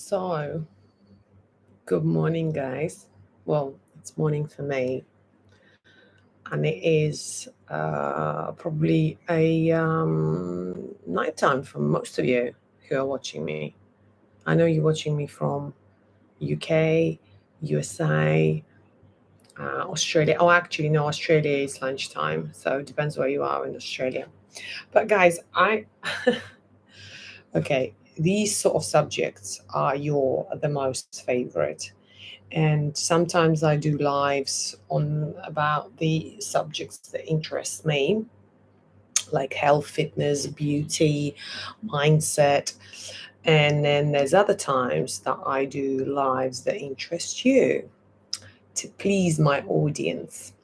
So, good morning, guys. Well, it's morning for me, and it is probably a nighttime for most of you who are watching me. I know you're watching me from UK, USA, Australia. Oh, actually, no, Australia is lunchtime, so it depends where you are in Australia. But guys, okay, these sort of subjects are the most favorite. And sometimes I do lives on about the subjects that interest me, like health, fitness, beauty, mindset. And then there's other times that I do lives that interest you to please my audience.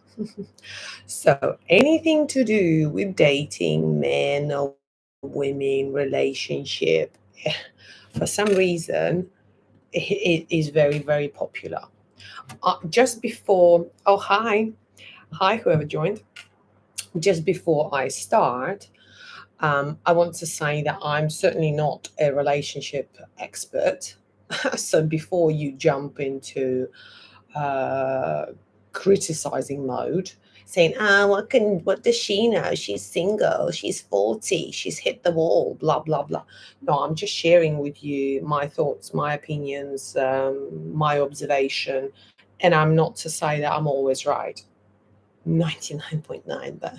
So anything to do with dating, men or women, relationship, for some reason, it is very, very popular. Just before, oh, hi, whoever joined. Just before I start, I want to say that I'm certainly not a relationship expert. So before you jump into uh, criticizing mode, saying, what does she know? She's single, she's 40, she's hit the wall, blah, blah, blah. No, I'm just sharing with you my thoughts, my opinions, my observation. And I'm not to say that I'm always right. 99.9, but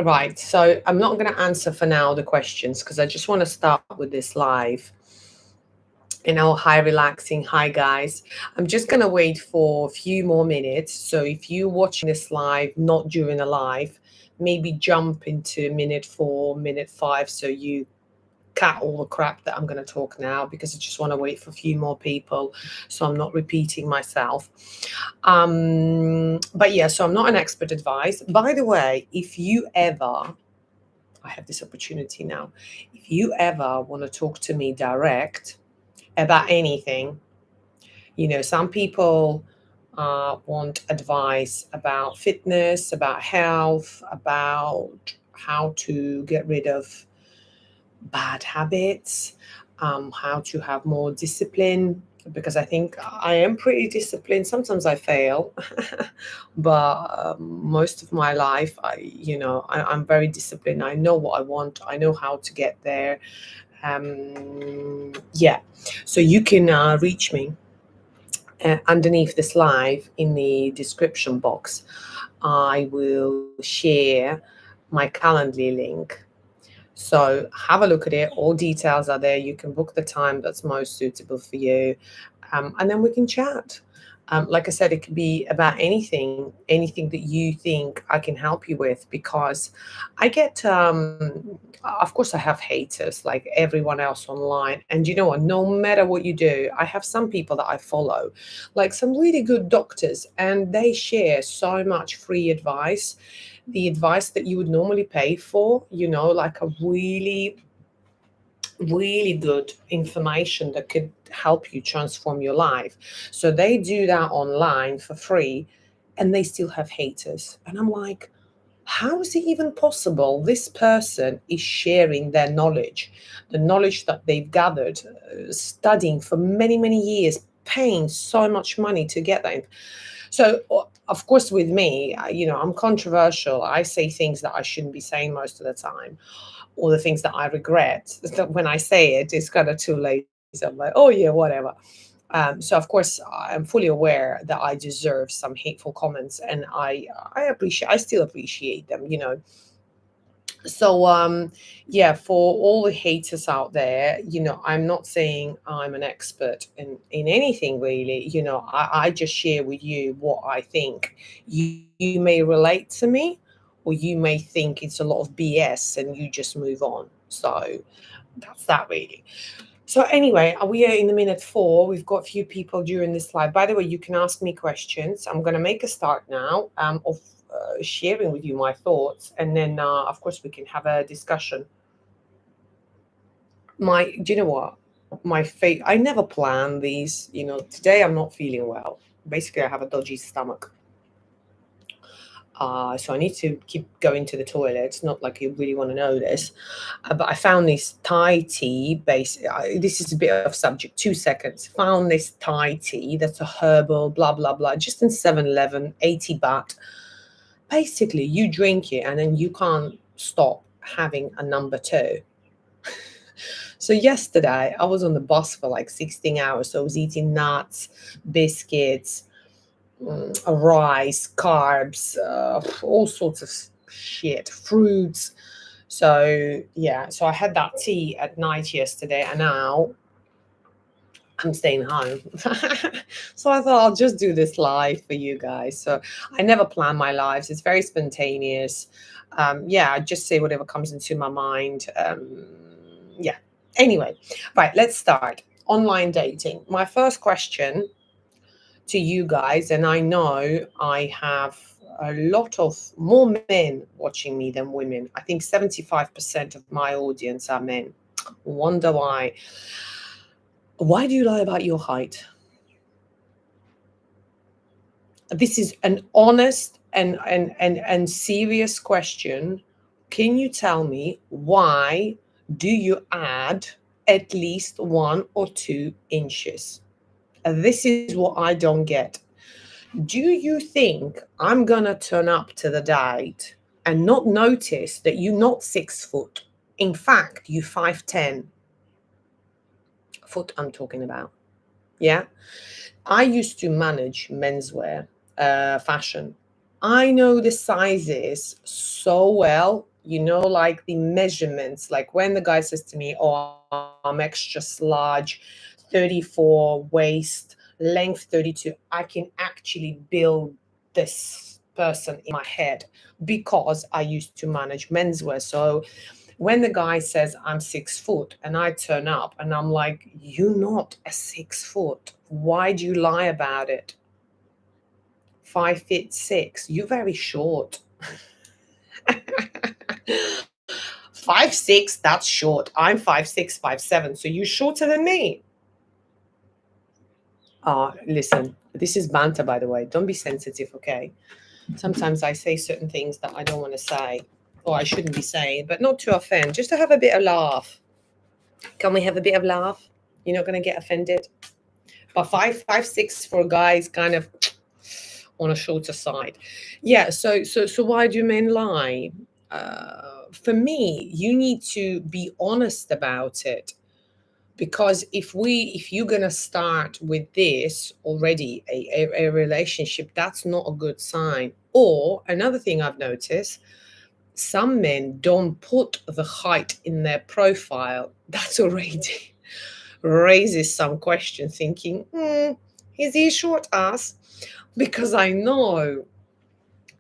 right. So I'm not going to answer for now the questions because I just want to start with this live. Hi, relaxing. Hi, guys. I'm just going to wait for a few more minutes. So if you're watching this live, not during a live, maybe jump into minute 4, minute 5, so you cut all the crap that I'm going to talk now, because I just want to wait for a few more people so I'm not repeating myself. But yeah, so I'm not an expert advice. By the way, if you ever, I have this opportunity now, if you ever want to talk to me direct about anything, some people want advice about fitness, about health, about how to get rid of bad habits, how to have more discipline, because I think I am pretty disciplined. Sometimes I fail, but most of my life, I'm very disciplined. I know what I want. I know how to get there. Yeah, so you can reach me underneath this live in the description box. I will share my Calendly link. So have a look at it. All details are there. You can book the time that's most suitable for you. And then we can chat. Like I said, it could be about anything that you think I can help you with, because I get, of course, I have haters like everyone else online. And you know what? No matter what you do, I have some people that I follow, like some really good doctors, and they share so much free advice, the advice that you would normally pay for, like a really, really good information that could help you transform your life. So they do that online for free, and they still have haters. And I'm like, how is it even possible? This person is sharing their knowledge, the knowledge that they've gathered, studying for many, many years, paying so much money to get that. So, of course, with me, I'm controversial. I say things that I shouldn't be saying most of the time, or the things that I regret. That when I say it, it's kind of too late. So I'm like, oh yeah, whatever. So of course, I'm fully aware that I deserve some hateful comments, and I still appreciate them. So yeah, for all the haters out there, I'm not saying I'm an expert in anything really. I just share with you what I think. You may relate to me, or you may think it's a lot of BS and you just move on. So that's that really. So anyway, we are in the minute 4. We've got a few people during this live. By the way, you can ask me questions. I'm going to make a start now of sharing with you my thoughts, and then of course we can have a discussion. Do you know what? I never plan these. Today I'm not feeling well. Basically, I have a dodgy stomach. So I need to keep going to the toilet. It's not like you really want to know this. But I found this Thai tea base. This is a bit of subject, 2 seconds. Found this Thai tea that's a herbal, blah, blah, blah, just in 7-Eleven, 80 baht. Basically, you drink it and then you can't stop having a number two. So yesterday, I was on the bus for like 16 hours. So I was eating nuts, biscuits, rice, carbs, all sorts of shit, fruits. So yeah, so I had that tea at night yesterday, and now I'm staying home. So I thought I'll just do this live for you guys. So I never plan my lives; it's very spontaneous. Yeah, I just say whatever comes into my mind. Yeah. Anyway, right, let's start. Online dating. My first question to you guys, and I know I have a lot of more men watching me than women. I think 75% of my audience are men. Wonder why. Why do you lie about your height? This is an honest and serious question. Can you tell me why do you add at least 1 or 2 inches? This is what I don't get. Do you think I'm gonna turn up to the date and not notice that you're not 6 foot? In fact, you 5'10" foot I'm talking about. Yeah. I used to manage menswear, fashion. I know the sizes so well, like the measurements. Like when the guy says to me, "Oh, I'm extra large, 34 waist, length 32," I can actually build this person in my head because I used to manage menswear. So when the guy says I'm 6 foot and I turn up and I'm like, "You're not a 6 foot. Why do you lie about it? 5'6". You're very short. 5'6", that's short. I'm 5'6", 5'7", so you're shorter than me. Listen, this is banter, by the way. Don't be sensitive, okay? Sometimes I say certain things that I don't want to say, or I shouldn't be saying, but not to offend, just to have a bit of laugh. Can we have a bit of laugh? You're not going to get offended. But 5'6" for a guy is kind of on a shorter side. Yeah. So why do men lie? For me, you need to be honest about it, because if you're gonna start with this already, a relationship, that's not a good sign. Or another thing I've noticed, some men don't put the height in their profile. That's already raises some question, thinking, is he short ass? Because I know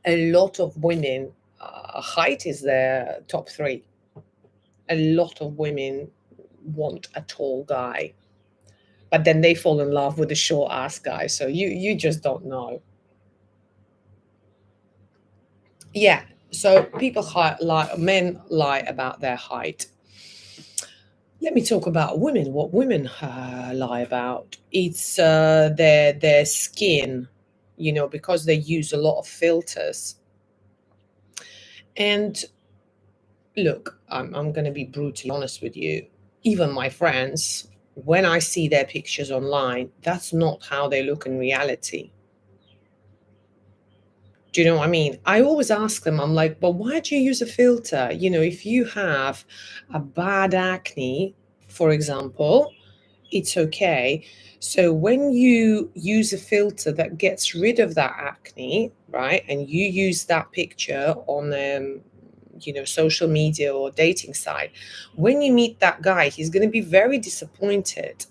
a lot of women, height is their top three. A lot of women want a tall guy, but then they fall in love with a short ass guy. So you just don't know. Yeah. So men lie about their height. Let me talk about women. What women lie about? It's their skin, because they use a lot of filters. And look, I'm going to be brutally honest with you. Even my friends, when I see their pictures online, that's not how they look in reality. Do you know what I mean? I always ask them, I'm like, but why do you use a filter? If you have a bad acne, for example, it's okay. So when you use a filter that gets rid of that acne, right, and you use that picture on social media or dating site, when you meet that guy, he's going to be very disappointed.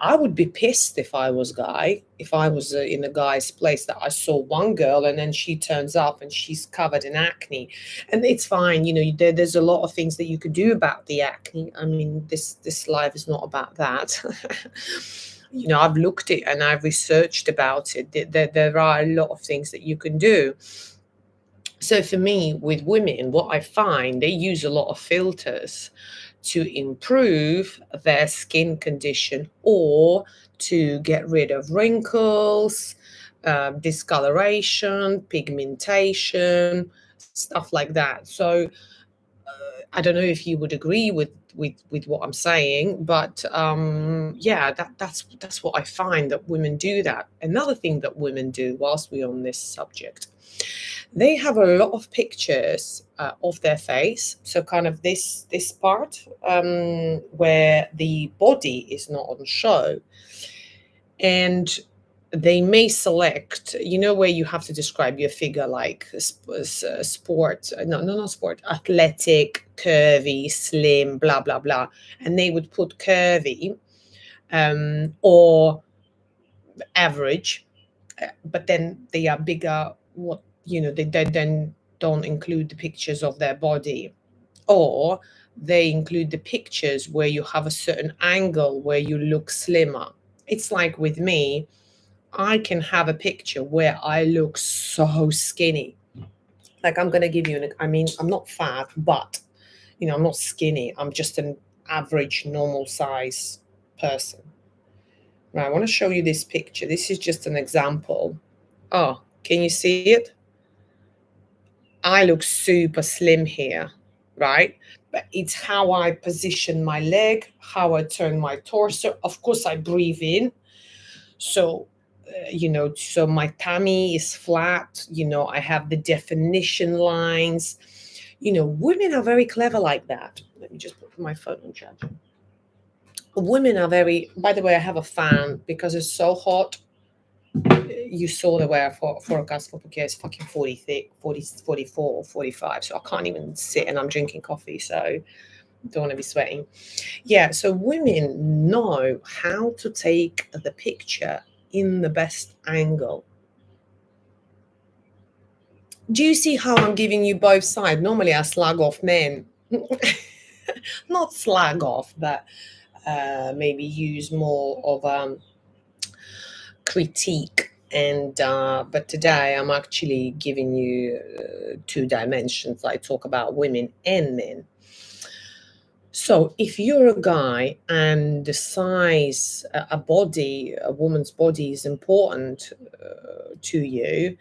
I would be pissed if I was in a guy's place, that I saw one girl and then she turns up and she's covered in acne. And it's fine, there's a lot of things that you could do about the acne. I mean, this life is not about that. I've looked it and I've researched about it. There are a lot of things that you can do. So for me, with women, what I find, they use a lot of filters to improve their skin condition or to get rid of wrinkles, discoloration, pigmentation, stuff like that. So I don't know if you would agree with what I'm saying, but yeah, that's what I find, that women do that. Another thing that women do, whilst we're on this subject, they have a lot of pictures of their face. So kind of this part where the body is not on show, and they may select, you know, where you have to describe your figure, like sport, no, not sport, athletic, curvy, slim, blah, blah, blah. And they would put curvy or average, but then they are bigger. What, you know, they then don't include the pictures of their body, or they include the pictures where you have a certain angle where you look slimmer. It's like with me, I can have a picture where I look so skinny. Like, I'm going to give you I mean, I'm not fat, but, you know, I'm not skinny. I'm just an average, normal size person. Now, I want to show you this picture. This is just an example. Oh, can you see it? I look super slim here, right? But it's how I position my leg, how I turn my torso. Of course, I breathe in. So, you know, so my tummy is flat. You know, I have the definition lines. You know, women are very clever like that. Let me just put my phone on charger. Women are very, by the way, I have a fan because it's so hot. You saw the weather forecast for Phuket is fucking 40, 44, 45. So I can't even sit, and I'm drinking coffee. So don't want to be sweating. Yeah, so women know how to take the picture in the best angle. Do you see how I'm giving you both sides? Normally I slag off men. Not slag off, but maybe use more of critique. And but today I'm actually giving you 2 dimensions. I talk about women and men. So if you're a guy and the size, a woman's body is important to you,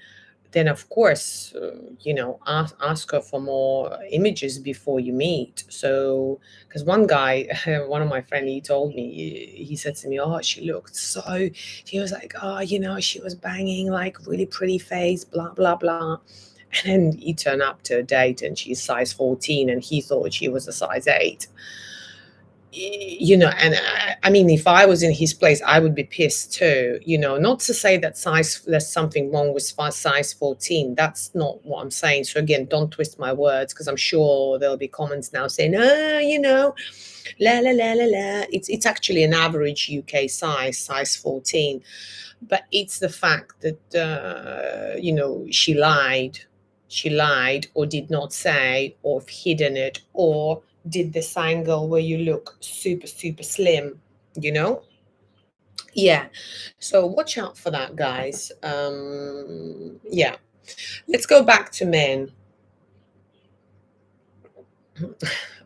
then of course, you know, ask her for more images before you meet. So, because one guy, one of my friends, he told me, he said to me, oh, she looked so, he was like, oh, you know, she was banging, like really pretty face, blah, blah, blah. And then he turned up to a date and she's size 14 and he thought she was a size 8. You know, and I mean, if I was in his place, I would be pissed too. You know, not to say that there's something wrong with size 14. That's not what I'm saying. So again, don't twist my words, because I'm sure there'll be comments now saying, you know, la la la la la. It's actually an average UK size 14. But it's the fact that you know, she lied, or did not say, or hidden it, or did this angle where you look super slim, you know. Yeah, so watch out for that, guys. Yeah, let's go back to men.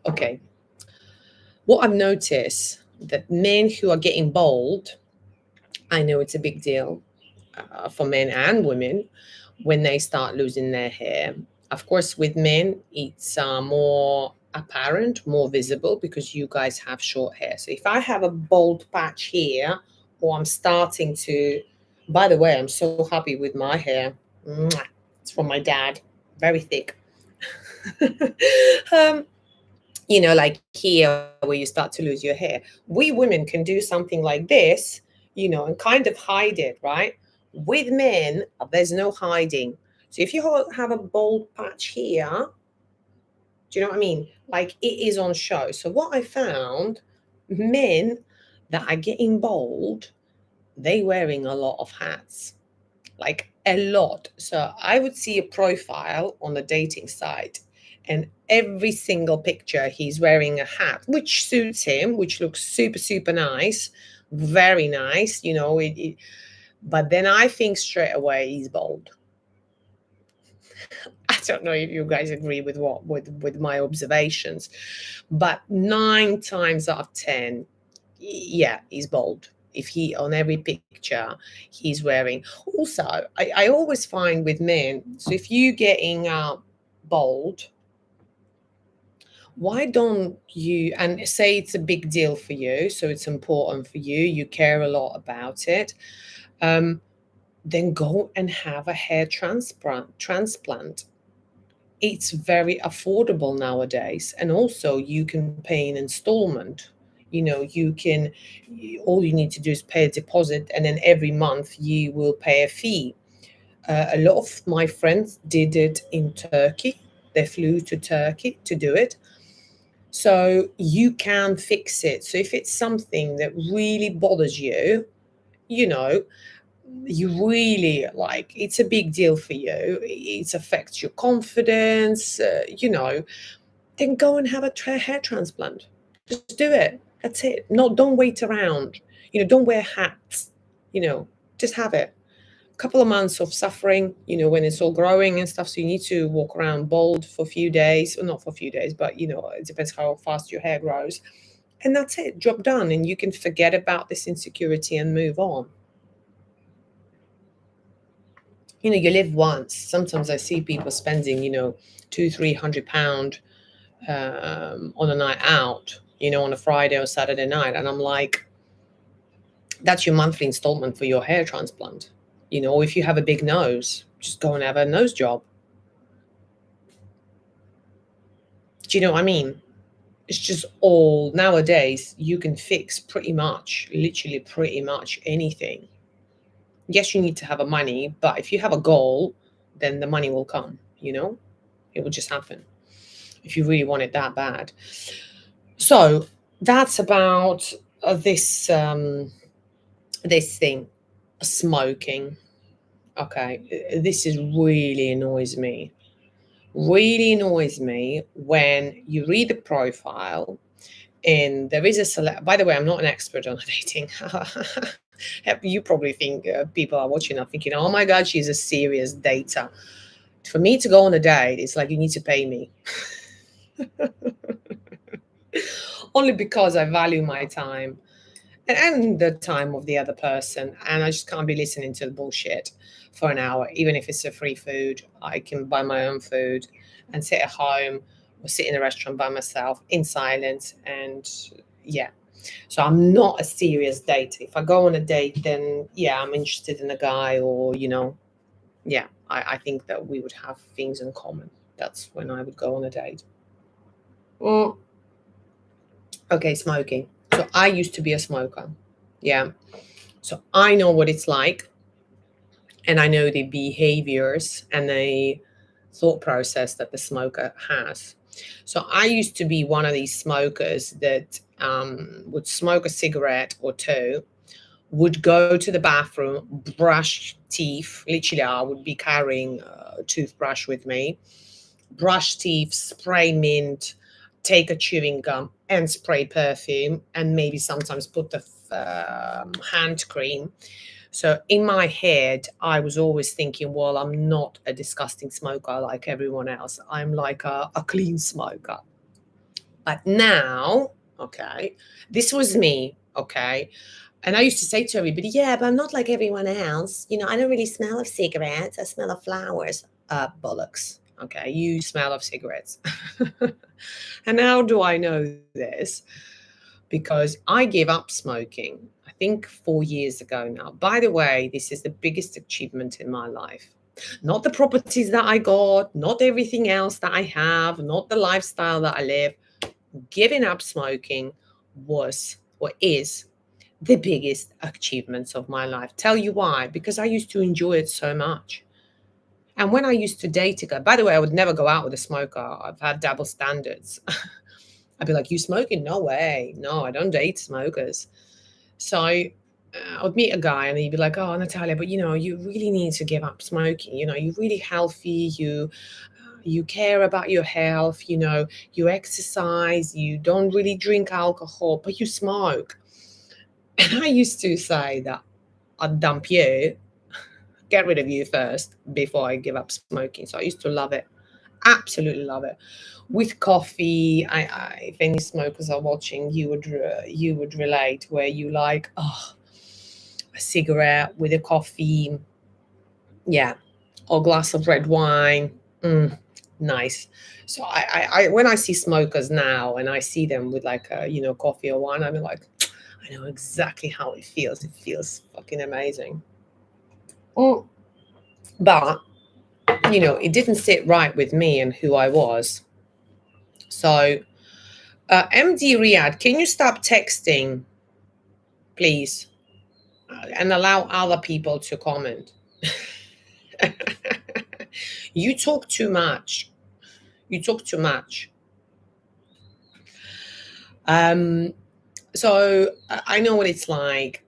Okay, what I've noticed, that men who are getting bald, I know it's a big deal for men and women when they start losing their hair. Of course, with men, it's more apparent, more visible, because you guys have short hair. So if I have a bald patch here, or I'm starting to, by the way, I'm so happy with my hair. Mwah. It's from my dad, very thick. um, you know, like here where you start to lose your hair. We women can do something like this, you know, and kind of hide it, right? With men, there's no hiding. So if you have a bald patch here, do you know what I mean? Like, it is on show. So what I found, men that are getting bald, they wearing a lot of hats, like a lot. So I would see a profile on a dating site, and every single picture he's wearing a hat, which suits him, which looks super nice, very nice, you know. But then I think straight away he's bald. I don't know if you guys agree with with my observations, but 9 times out of 10, yeah, he's bald. if he on every picture he's wearing. Also, I always find with men, so if you getting bald, why don't you, and say it's a big deal for you, so it's important for you, you care a lot about it, then go and have a hair transplant. It's very affordable nowadays, and also you can pay an installment. You can, all you need to do is pay a deposit, and then every month you will pay a fee. A lot of my friends did it in Turkey. They flew to Turkey to do it. So you can fix it. So if it's something that really bothers you, you know, you really like, it's a big deal for you, it affects your confidence, then go and have a hair transplant. Just do it. That's it. Don't wait around. Don't wear hats. You know, just have it. A couple of months of suffering, when it's all growing and stuff. So you need to walk around bald for a few days, or not for a few days, but it depends how fast your hair grows. And that's it. Job done. And you can forget about this insecurity and move on. You live once. Sometimes I see people spending, 200-300 pound on a night out, on a Friday or Saturday night. And I'm like, that's your monthly installment for your hair transplant. Or if you have a big nose, just go and have a nose job. Do you know what I mean? It's just all, nowadays, you can fix literally pretty much anything. Yes, you need to have a money, but if you have a goal, then the money will come, it will just happen if you really want it that bad. So that's about this thing, smoking. Okay, this is really annoys me. Really annoys me when you read the profile and there is a select. By the way, I'm not an expert on dating. You probably think people are watching are thinking, oh my God, she's a serious dater. For me to go on a date, it's like you need to pay me. Only because I value my time and the time of the other person. And I just can't be listening to the bullshit for an hour. Even if it's a free food, I can buy my own food and sit at home or sit in a restaurant by myself in silence. And yeah, so I'm not a serious date. If I go on a date, then yeah, I'm interested in a guy, or yeah, I think that we would have things in common. That's when I would go on a date. Well, okay, smoking. So I used to be a smoker. Yeah. So I know what it's like, and I know the behaviors and the thought process that the smoker has. So I used to be one of these smokers that would smoke a cigarette or two, would go to the bathroom, brush teeth. Literally, I would be carrying a toothbrush with me, brush teeth, spray mint, take a chewing gum, and spray perfume, and maybe sometimes put the hand cream. So in my head, I was always thinking, well, I'm not a disgusting smoker like everyone else. I'm like a clean smoker. But now, okay, this was me, okay. And I used to say to everybody, yeah, but I'm not like everyone else. I don't really smell of cigarettes. I smell of flowers. Bollocks. Okay, you smell of cigarettes. And how do I know this? Because I gave up smoking, I think 4 years ago now. By the way, this is the biggest achievement in my life. Not the properties that I got, not everything else that I have, not the lifestyle that I live. Giving up smoking was or is the biggest achievements of my life. Tell you why? Because I used to enjoy it so much. And when I used to date a guy, by the way, I would never go out with a smoker. I've had double standards. I'd be like, you smoking? No way. No, I don't date smokers. So I would meet a guy and he'd be like, oh, Natalia, but you really need to give up smoking. You're really healthy. You care about your health. You exercise. You don't really drink alcohol, but you smoke. And I used to say that I'd dump you, get rid of you first before I give up smoking. So I used to love it. Absolutely love it. With coffee, if any smokers are watching, you would relate, where you like, oh, a cigarette with a coffee, yeah, or a glass of red wine. Nice. So I when I see smokers now and I see them with like a, coffee or wine, I'm like, I know exactly how it feels. It feels fucking amazing. But it didn't sit right with me and who I was. So, MD Riyadh, can you stop texting, please, and allow other people to comment? You talk too much. You talk too much. So I know what it's like.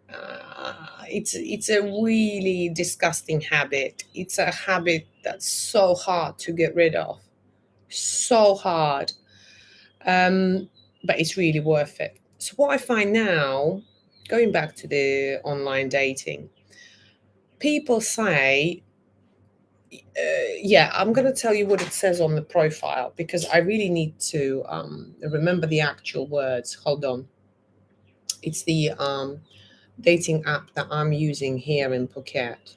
It's a really disgusting habit. It's a habit that's so hard to get rid of. So hard. But it's really worth it. So what I find now, going back to the online dating, people say, yeah, I'm going to tell you what it says on the profile because I really need to remember the actual words. Hold on. It's the dating app that I'm using here in Phuket.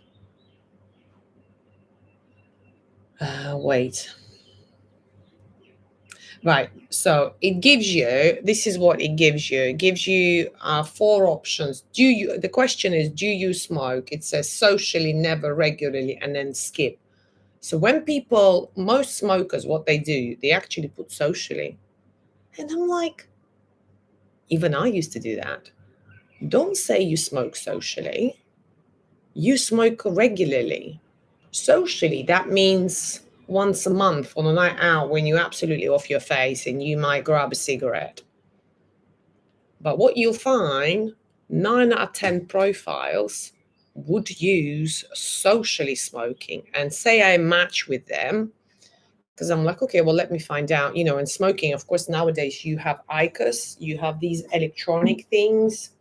Wait. Right. So it gives you, this is what it gives you. It gives you 4 options. The question is, do you smoke? It says socially, never, regularly, and then skip. So when most smokers, what they do, they actually put socially. And I'm like, even I used to do that. Don't say you smoke socially. You smoke regularly. Socially, that means once a month on a night out when you're absolutely off your face and you might grab a cigarette. But what you'll find, 9 out of 10 profiles would use socially smoking, and say I match with them because I'm like, okay, well, let me find out, and smoking, of course, nowadays you have icos, you have these electronic things,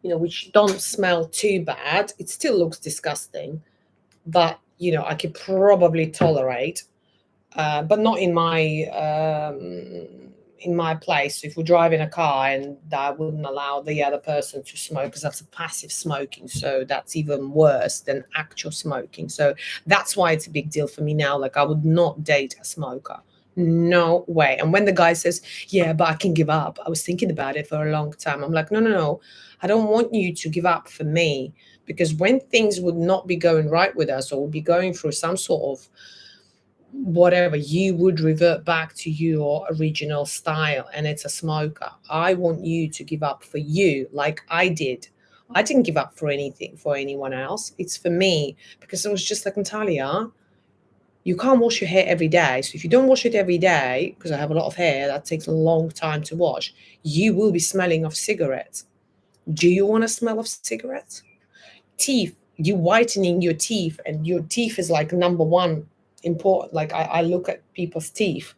which don't smell too bad. It still looks disgusting, but, I could probably tolerate, but not in my place. So if we drive in a car, and that wouldn't allow the other person to smoke because that's a passive smoking. So that's even worse than actual smoking. So that's why it's a big deal for me now. Like, I would not date a smoker. No way. And when the guy says, yeah, but I can give up, I was thinking about it for a long time. I'm like, no. I don't want you to give up for me, because when things would not be going right with us, or would be going through some sort of whatever, you would revert back to your original style, and it's a smoker. I want you to give up for you, like I did. I didn't give up for anything for anyone else. It's for me, because it was just like, Natalia, you can't wash your hair every day. So if you don't wash it every day, because I have a lot of hair that takes a long time to wash, you will be smelling of cigarettes. Do you want to smell of cigarettes? Teeth, you whitening your teeth, and your teeth is like number one important. Like, I look at people's teeth.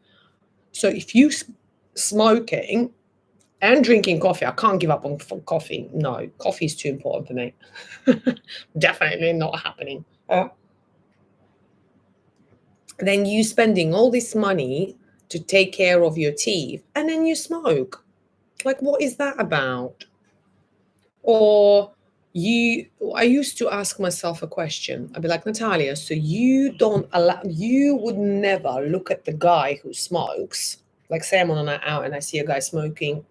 So if you smoking and drinking coffee, I can't give up on coffee. No, coffee is too important for me. Definitely not happening. Then you spending all this money to take care of your teeth, and then you smoke. Like, what is that about? Or I used to ask myself a question. I'd be like, Natalia, so you would never look at the guy who smokes. Like, say I'm on a night out and I see a guy smoking,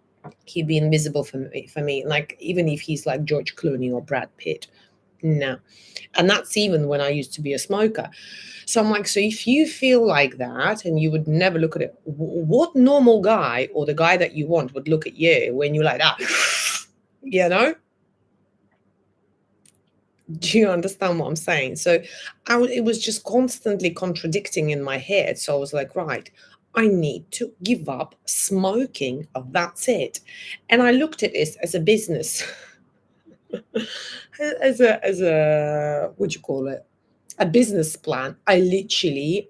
he'd be invisible for me. Like, even if he's like George Clooney or Brad Pitt. No. And that's even when I used to be a smoker. So I'm like, so if you feel like that and you would never look at it, what normal guy, or the guy that you want, would look at you when you're like that? Do you understand what I'm saying? So it was just constantly contradicting in my head. So I was like, right, I need to give up smoking. Oh, that's it. And I looked at this as a business, as a what do you call it? A business plan. I literally,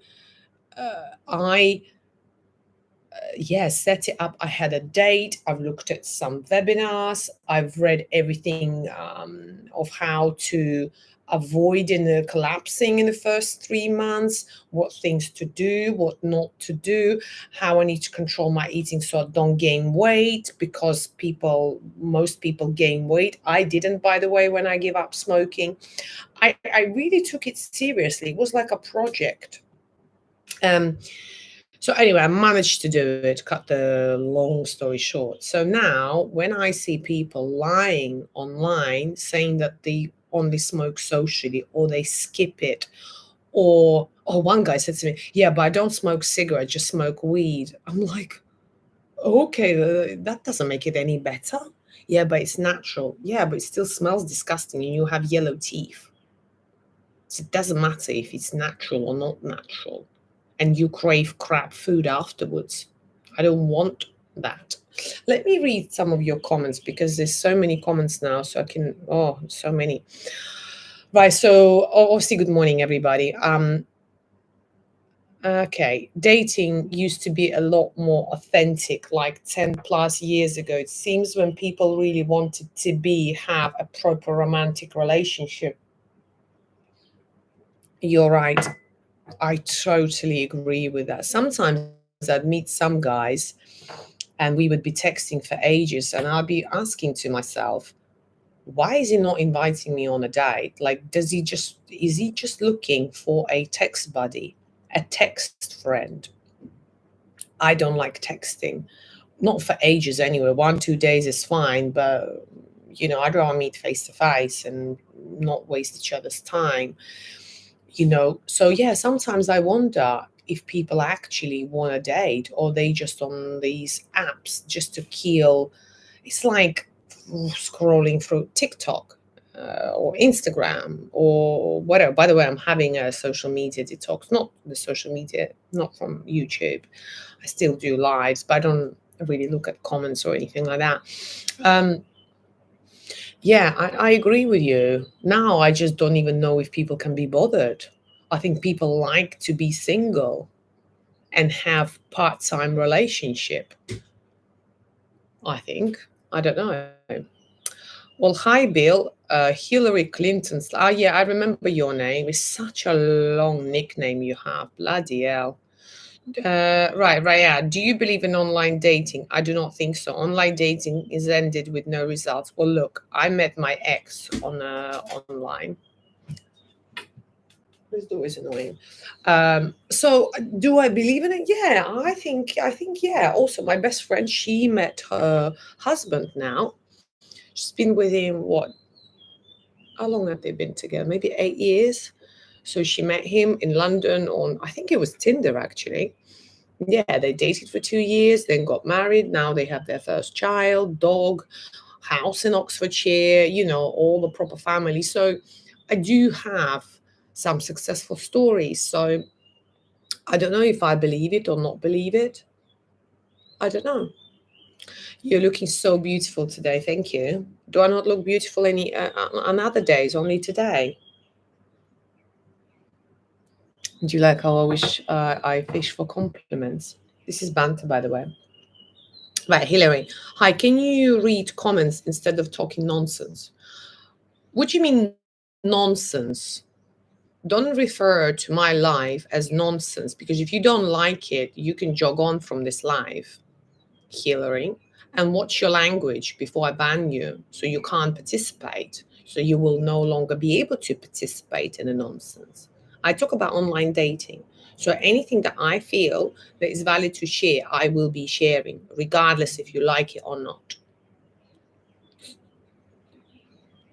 set it up. I had a date. I've looked at some webinars. I've read everything of how to avoiding the collapsing in the first 3 months, what things to do, what not to do, how I need to control my eating so I don't gain weight, because most people gain weight. I didn't, by the way, when I gave up smoking. I really took it seriously. It was like a project. So anyway, I managed to do it, cut the long story short. So now when I see people lying online saying that they only smoke socially or they skip it, or one guy said to me, yeah, but I don't smoke cigarettes, just smoke weed. I'm like, okay, that doesn't make it any better. Yeah, but it's natural. Yeah, but it still smells disgusting and you have yellow teeth. So it doesn't matter if it's natural or not natural, and you crave crap food afterwards. I don't want that. Let me read some of your comments because there's so many comments now, so I can, so many. Right, so obviously, good morning, everybody. Okay, dating used to be a lot more authentic, like 10 plus years ago. It seems when people really wanted to have a proper romantic relationship. You're right. I totally agree with that. Sometimes I'd meet some guys and we would be texting for ages, and I'd be asking to myself, why is he not inviting me on a date? Like, is he just looking for a text buddy, a text friend? I don't like texting, not for ages anyway. 1, 2 days is fine, but I'd rather meet face to face and not waste each other's time. So yeah, sometimes I wonder if people actually want to date, or they just on these apps just to kill. It's like scrolling through TikTok or Instagram or whatever. By the way, I'm having a social media detox, not the social media, not from YouTube. I still do lives, but I don't really look at comments or anything like that. Yeah, I agree with you. Now I just don't even know if people can be bothered. I think people like to be single and have part-time relationship. I think. I don't know. Well, hi, Bill. Hillary Clinton's. Ah, yeah, I remember your name. It's such a long nickname you have. Bloody hell. Right, Raya. Do you believe in online dating? I do not think so. Online dating is ended with no results. Well, look, I met my ex on online. This door is annoying. So do I believe in it? Yeah, I think yeah. Also, my best friend, she met her husband now. She's been with him, what? How long have they been together? Maybe 8 years. So she met him in London on, I think it was Tinder actually. Yeah, they dated for 2 years, then got married. Now they have their first child, dog, house in Oxfordshire, all the proper family. So I do have some successful stories. So I don't know if I believe it or not believe it. I don't know. You're looking so beautiful today. Thank you. Do I not look beautiful any on other days? Only today? Do you like how I wish I fish for compliments? This is banter, by the way. Right, Hillary. Hi, can you read comments instead of talking nonsense? What do you mean nonsense? Don't refer to my life as nonsense, because if you don't like it, you can jog on from this live, Hillary, and watch your language before I ban you, so you can't participate. So you will no longer be able to participate in the nonsense. I talk about online dating. So anything that I feel that is valid to share, I will be sharing, regardless if you like it or not.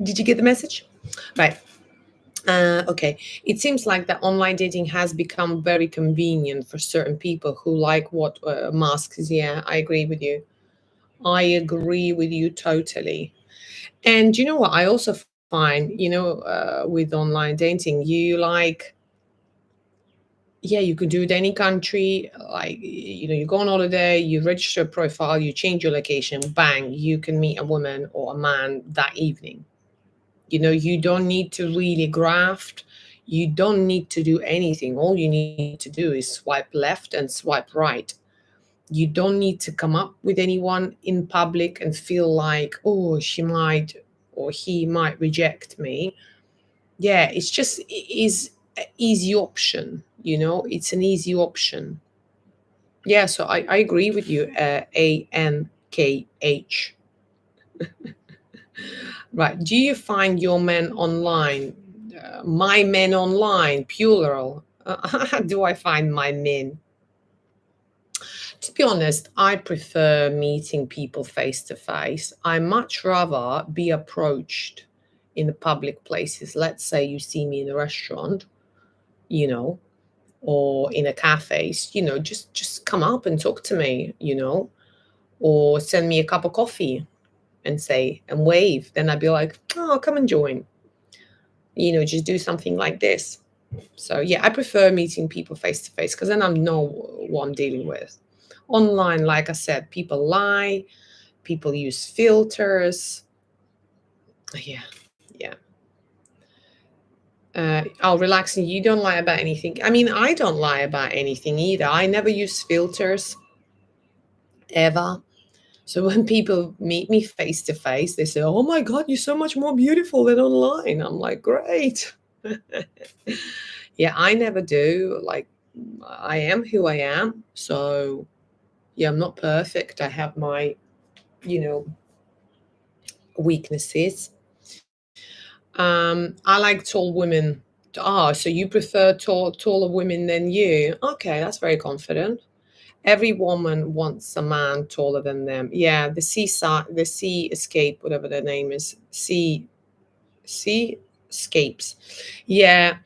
Did you get the message? Right. Okay. It seems like that online dating has become very convenient for certain people who like what masks. Yeah, I agree with you. I agree with you totally. And you know what? I also find, with online dating, yeah, you can do it any country. Like, you go on holiday, you register a profile, you change your location, bang, you can meet a woman or a man that evening. You don't need to really graft. You don't need to do anything. All you need to do is swipe left and swipe right. You don't need to come up with anyone in public and feel like, oh, she might or he might reject me. Yeah, it's just is an easy option, you know, it's an easy option. Yeah, so I agree with you. ANKH. Right. Do you find your men online? My men online, plural. Do I find my men? To be honest, I prefer meeting people face to face. I much rather be approached in the public places. Let's say you see me in a restaurant, you know, or in a cafe, you know, just come up and talk to me, you know, or send me a cup of coffee and say and wave. Then I'd be like, oh, come and join. You know, just do something like this. So yeah, I prefer meeting people face to face because then I know what I'm dealing with. Online, like I said, people lie, people use filters. Yeah, yeah. Oh, relaxing. You don't lie about anything. I mean, I don't lie about anything either. I never use filters ever. So when people meet me face to face, they say, "Oh my God, you're so much more beautiful than online." I'm like, "Great." Yeah, I never do. Like, I am who I am. So yeah, I'm not perfect. I have my, you know, weaknesses. I like tall women. Ah, so you prefer taller women than you? Okay, that's very confident. Every woman wants a man taller than them. Yeah, the seaside, the sea escape, whatever their name is, sea escapes. Yeah.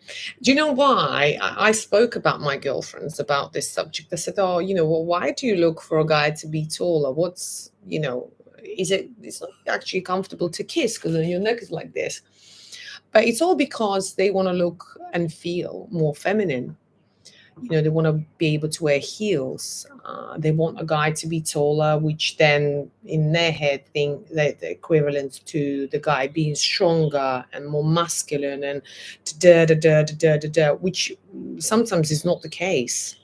Do you know why? I spoke about my girlfriends about this subject. I said, oh, you know, well, why do you look for a guy to be taller? What's, you know, it's not actually comfortable to kiss because then your neck is like this. But it's all because they want to look and feel more feminine. You know, they want to be able to wear heels. They want a guy to be taller, which then in their head think that the equivalent to the guy being stronger and more masculine and da da da da da da da, which sometimes is not the case.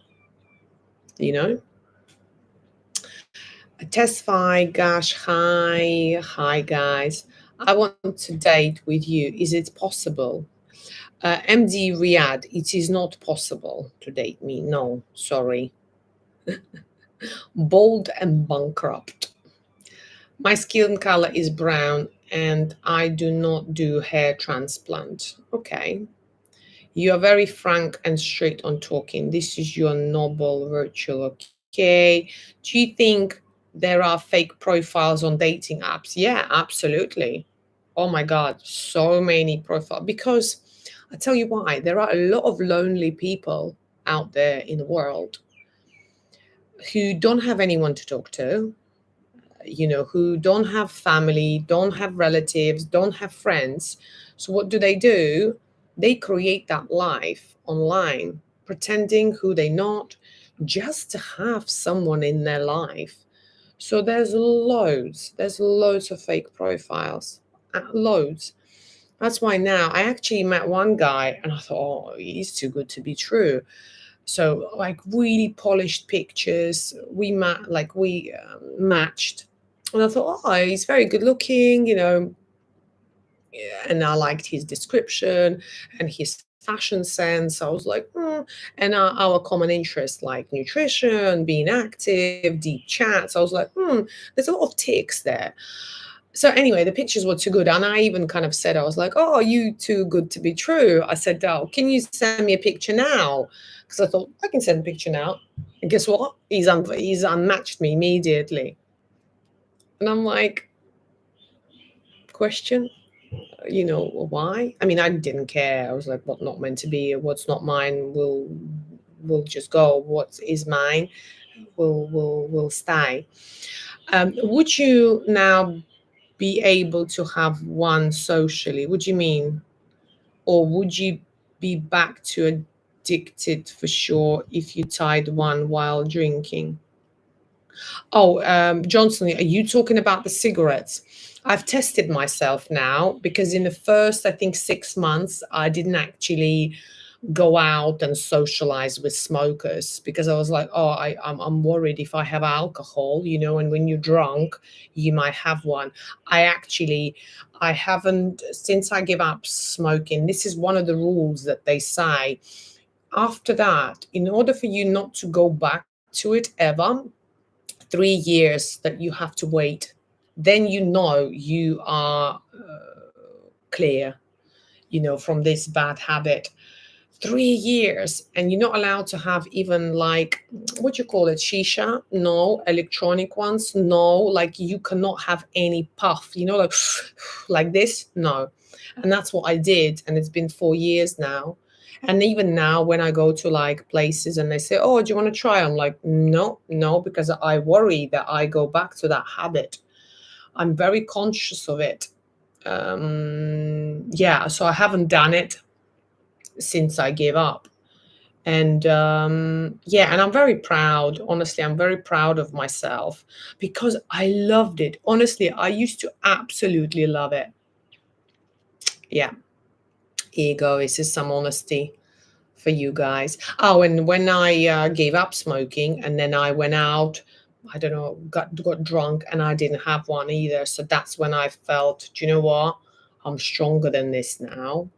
You know, testify, gosh, hi guys. I want to date with you. Is it possible? MD Riyadh, it is not possible to date me. No, sorry. Bold and bankrupt. My skin color is brown and I do not do hair transplant. Okay. You are very frank and straight on talking. This is your noble virtue. Okay. Do you think there are fake profiles on dating apps? Yeah, absolutely. Oh my God, so many profiles. Because I tell you why, there are a lot of lonely people out there in the world who don't have anyone to talk to, you know, who don't have family, don't have relatives, don't have friends. So what do? They create that life online, pretending who they're not, just to have someone in their life. So there's loads of fake profiles, loads. That's why now I actually met one guy and I thought, oh, he's too good to be true. So like really polished pictures. We matched, and I thought, oh, he's very good looking, you know. Yeah, and I liked his description and his fashion sense. I was like, and our common interests like nutrition, being active, deep chats. I was like, there's a lot of ticks there. So anyway, the pictures were too good, and I even kind of said, I was like, "Oh, are you too good to be true?" I said, "Oh, can you send me a picture now?" Because I thought I can send a picture now. And guess what? He's unmatched me immediately, and I'm like, question, you know, why? I mean, I didn't care. I was like, what not meant to be, what's not mine will just go. What is mine will stay. Would you now be able to have one socially? Would you mean? Or would you be back to addicted for sure if you tied one while drinking? Oh, Johnson, are you talking about the cigarettes? I've tested myself now because in the first, I think, 6 months, I didn't actually go out and socialize with smokers, because I was like, oh, I'm worried if I have alcohol, and when you're drunk, you might have one. I haven't, since I gave up smoking, this is one of the rules that they say. After that, in order for you not to go back to it ever, 3 years that you have to wait. Then you are clear, from this bad habit. 3 years, and you're not allowed to have even like, what you call it, shisha? No. Electronic ones? No. Like, you cannot have any puff, like like this? No. And that's what I did, and it's been 4 years now. And even now, when I go to like places and they say, oh, do you want to try? I'm like, no, because I worry that I go back to that habit. I'm very conscious of it. Yeah, so I haven't done it since I gave up. And yeah, and I'm very proud. Honestly, I'm very proud of myself because I loved it. Honestly, I used to absolutely love it. Yeah. Here you go. This is some honesty for you guys. Oh, and when I gave up smoking and then I went out, I don't know, got drunk, and I didn't have one either. So that's when I felt, do you know what? I'm stronger than this now.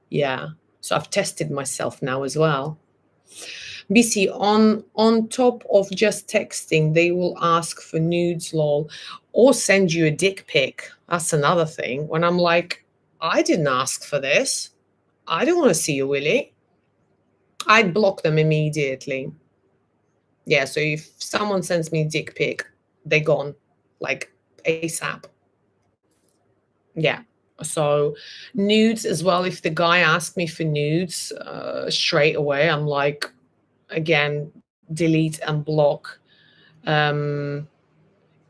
Yeah. So I've tested myself now as well. BC, on top of just texting, they will ask for nudes, lol, or send you a dick pic. That's another thing. When I'm like, I didn't ask for this. I don't want to see you, Willie. I'd block them immediately. Yeah, so if someone sends me a dick pic, they're gone, like ASAP. Yeah. So nudes as well. If the guy asks me for nudes, straight away, I'm like, again, delete and block.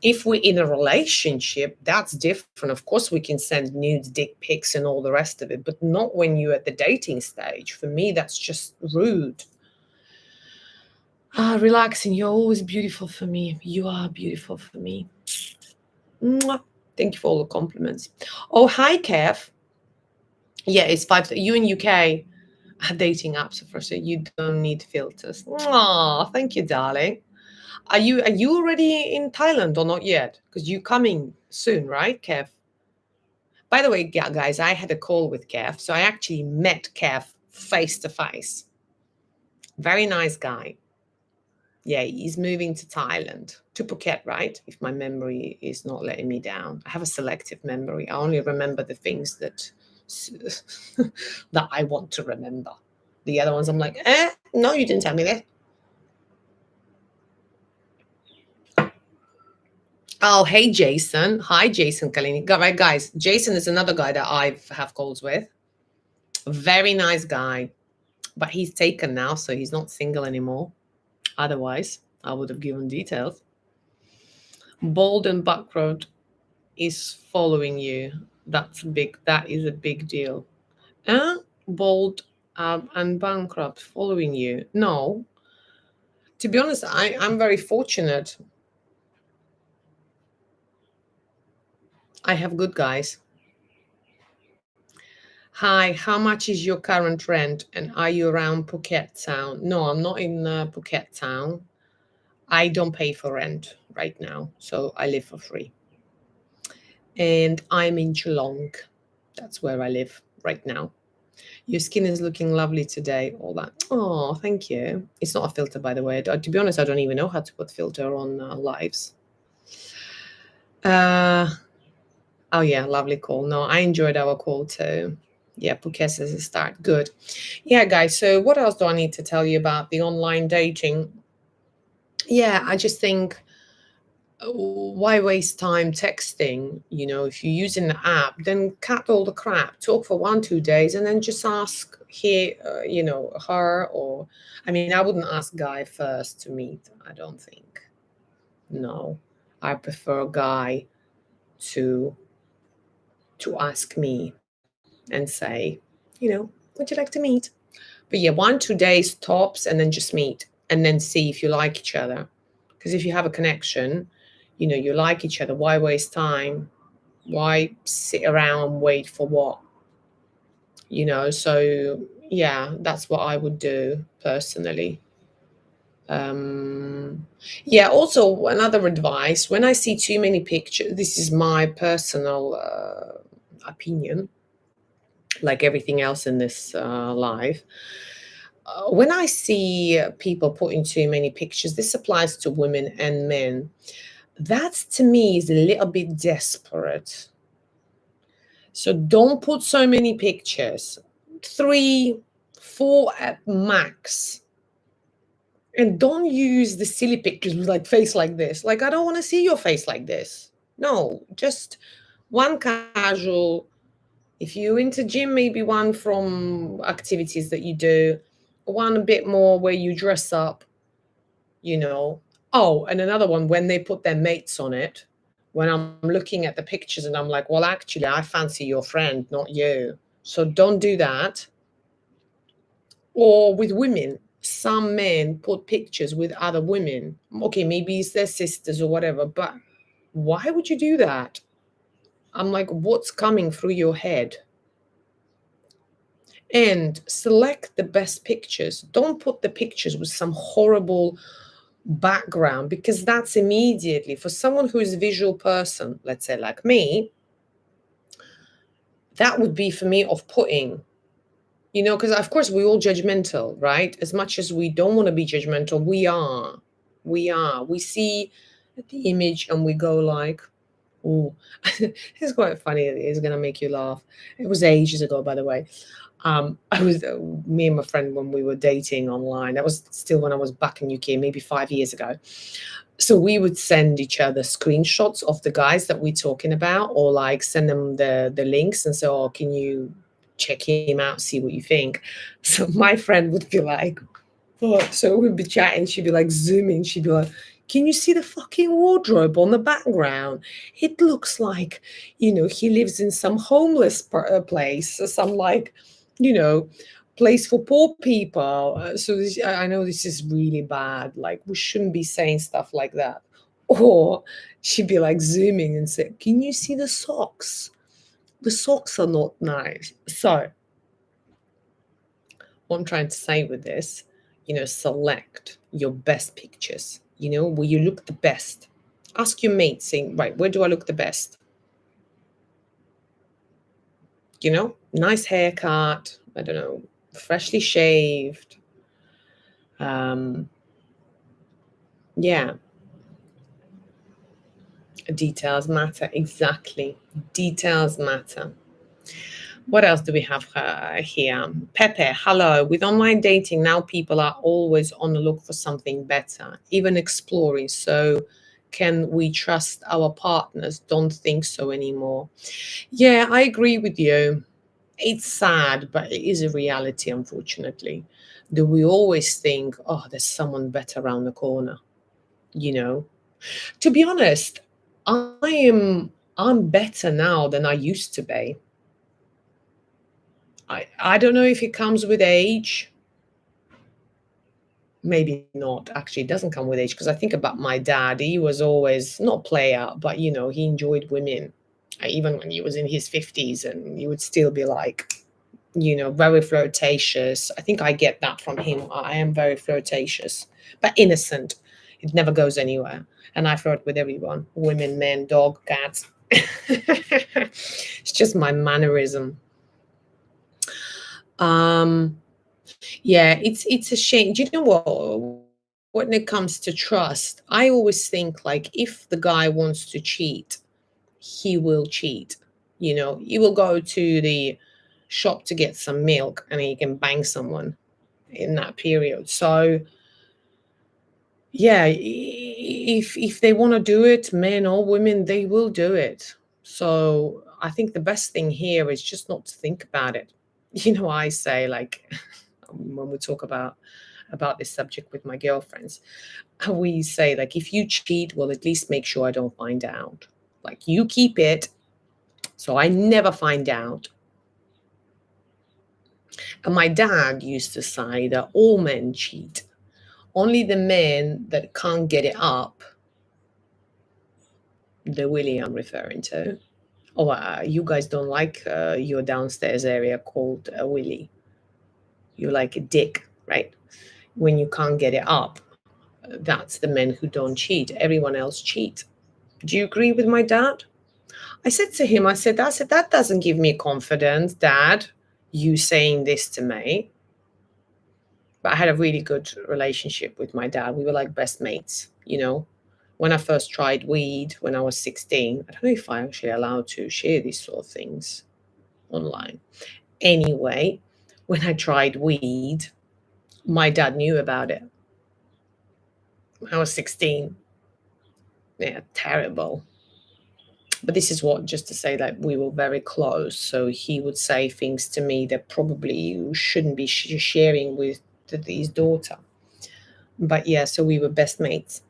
If we're in a relationship, that's different. Of course, we can send nudes, dick pics, and all the rest of it, but not when you're at the dating stage. For me, that's just rude. Relaxing. You're always beautiful for me. You are beautiful for me. Mwah. Thank you for all the compliments. Oh, hi, Kev. Yeah, it's 5. You in UK dating apps, so you don't need filters. Oh, thank you, darling. Are you already in Thailand or not yet? Because you're coming soon, right, Kev? By the way, guys, I had a call with Kev, so I actually met Kev face to face. Very nice guy. Yeah, he's moving to Thailand, to Phuket, right? If my memory is not letting me down. I have a selective memory. I only remember the things that that I want to remember. The other ones, I'm like, no, you didn't tell me that. Oh, hey, Jason. Hi, Jason Kalini. Right, guys, Jason is another guy that I have calls with. Very nice guy, but he's taken now, so he's not single anymore. Otherwise, I would have given details. Bold and Backroad is following you. That's big. That is a big deal. Bold and Bankrupt following you. No. To be honest, I'm very fortunate. I have good guys. Hi, how much is your current rent, and are you around Phuket town? No, I'm not in Phuket town. I don't pay for rent right now, so I live for free. And I'm in Geelong. That's where I live right now. Your skin is looking lovely today. All that. Oh, thank you. It's not a filter, by the way. To be honest, I don't even know how to put filter on lives. Oh yeah, lovely call. No, I enjoyed our call too. Yeah, Phuket as a start. Good. Yeah, guys. So what else do I need to tell you about the online dating? Yeah, I just think, why waste time texting? If you're using the app, then cut all the crap. Talk for 1-2 days, and then just ask her, or I mean, I wouldn't ask guy first to meet. I don't think. No, I prefer a guy to ask me and say, would you like to meet? But yeah, 1-2 days tops, and then just meet, and then see if you like each other. Because if you have a connection, you like each other, why waste time? Why sit around and wait for what? So Yeah, that's what I would do personally. Um, yeah, also another advice, when I see too many pictures, this is my personal opinion, like everything else in this life. When I see people putting too many pictures, this applies to women and men. That to me is a little bit desperate. So don't put so many pictures, three, four at max. And don't use the silly pictures with like face like this. Like, I don't want to see your face like this. No, just one casual. If you're into gym, maybe one from activities that you do, one a bit more where you dress up, you know. Oh, and another one when they put their mates on it. When I'm looking at the pictures and I'm like, well, actually, I fancy your friend, not you. So don't do that. Or with women, some men put pictures with other women. Okay, maybe it's their sisters or whatever, but why would you do that? I'm like, what's coming through your head? And select the best pictures. Don't put the pictures with some horrible background, because that's immediately, for someone who is a visual person, let's say like me, that would be for me off-putting. Because of course we're all judgmental, right? As much as we don't want to be judgmental, we are. We see the image and we go like, oh. It's quite funny. It's gonna make you laugh. It was ages ago, by the way. I was Me and my friend, when we were dating online, that was still when I was back in UK, maybe 5 years ago. So we would send each other screenshots of the guys that we're talking about, or like send them the links and say, oh, can you check him out, see what you think. So my friend would be like, oh, so we'd be chatting, she'd be like zooming, she'd be like, can you see the fucking wardrobe on the background? It looks like, he lives in some homeless place, or some like, you know, place for poor people. So I know this is really bad. Like, we shouldn't be saying stuff like that. Or she'd be like zooming and say, can you see the socks? The socks are not nice. So what I'm trying to say with this, select your best pictures, where you look the best. Ask your mate, saying, right, where do I look the best? Nice haircut, I don't know, freshly shaved. Yeah, details matter. Exactly. Details matter. What else do we have here? Pepe, hello. With online dating, now people are always on the look for something better, even exploring. So, can we trust our partners? Don't think so anymore. Yeah, I agree with you. It's sad, but it is a reality, unfortunately. Do we always think, oh, there's someone better around the corner? You know, to be honest, I'm better now than I used to be. I don't know if it comes with age. Maybe not. Actually, it doesn't come with age, because I think about my dad. He was always not player, but he enjoyed women, even when he was in his 50s, and he would still be like, very flirtatious. I think I get that from him. I am very flirtatious, but innocent. It never goes anywhere. And I flirt with everyone: women, men, dog, cats. It's just my mannerism. Um, Yeah, it's a shame. Do you know what? When it comes to trust, I always think like, if the guy wants to cheat, he will cheat. He will go to the shop to get some milk and he can bang someone in that period. So yeah, if they want to do it, men or women, they will do it. So I think the best thing here is just not to think about it. I say, like, when we talk about this subject with my girlfriends, we say, like, if you cheat, well, at least make sure I don't find out. Like, you keep it so I never find out. And my dad used to say that all men cheat. Only the men that can't get it up, the Willie I'm referring to. Oh, you guys don't like your downstairs area called Willie. you're like a dick, right? When you can't get it up, that's the men who don't cheat. Everyone else cheat. Do you agree with my dad? I said to him, I said, that doesn't give me confidence, Dad, you saying this to me. But I had a really good relationship with my dad. We were like best mates, you know. When I first tried weed when I was 16, I don't know if I'm actually allowed to share these sort of things online. Anyway, when I tried weed, my dad knew about it. I was 16. Yeah, terrible. But this is what, just to say that we were very close. So he would say things to me that probably you shouldn't be sharing with his daughter. But yeah, so we were best mates.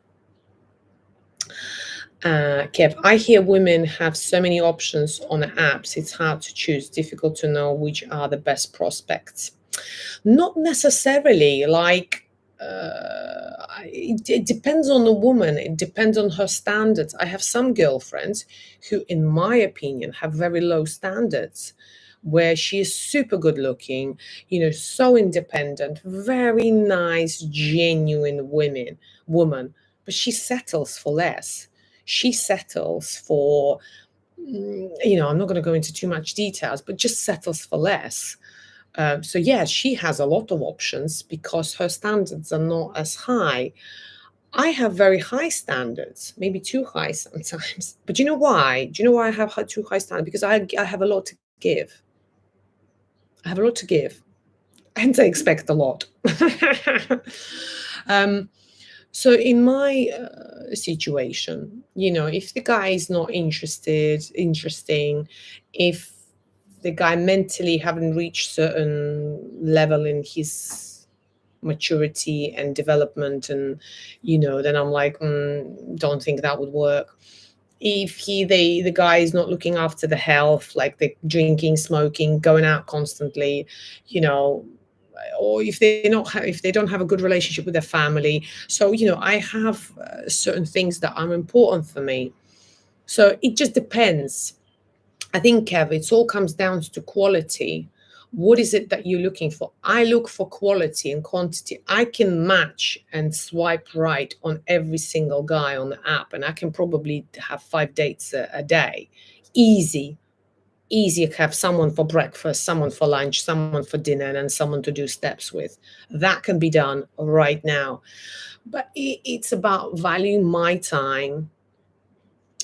Kev, I hear women have so many options on the apps. It's hard to choose, difficult to know which are the best prospects. Not necessarily. Like, it depends on the woman. It depends on her standards. I have some girlfriends who, in my opinion, have very low standards, where she is super good looking, so independent, very nice, genuine woman, but she settles for less. She settles for, I'm not going to go into too much details, but just settles for less. So yeah, she has a lot of options because her standards are not as high. I have very high standards, maybe too high sometimes. But you know why? Do you know why I have too high standards? Because I have a lot to give. I have a lot to give, and I expect a lot. So in my situation, if the guy is not interesting, if the guy mentally haven't reached certain level in his maturity and development, and then I'm like, don't think that would work. If the guy is not looking after the health, like the drinking, smoking, going out constantly, or if they don't have a good relationship with their family. So I have certain things that are important for me. So it just depends. I think, Kev, it all comes down to quality. What is it that you're looking for? I look for quality and quantity. I can match and swipe right on every single guy on the app, and I can probably have 5 dates a day. Easy to have someone for breakfast, someone for lunch, someone for dinner, and then someone to do steps with. That can be done right now. But it's about valuing my time.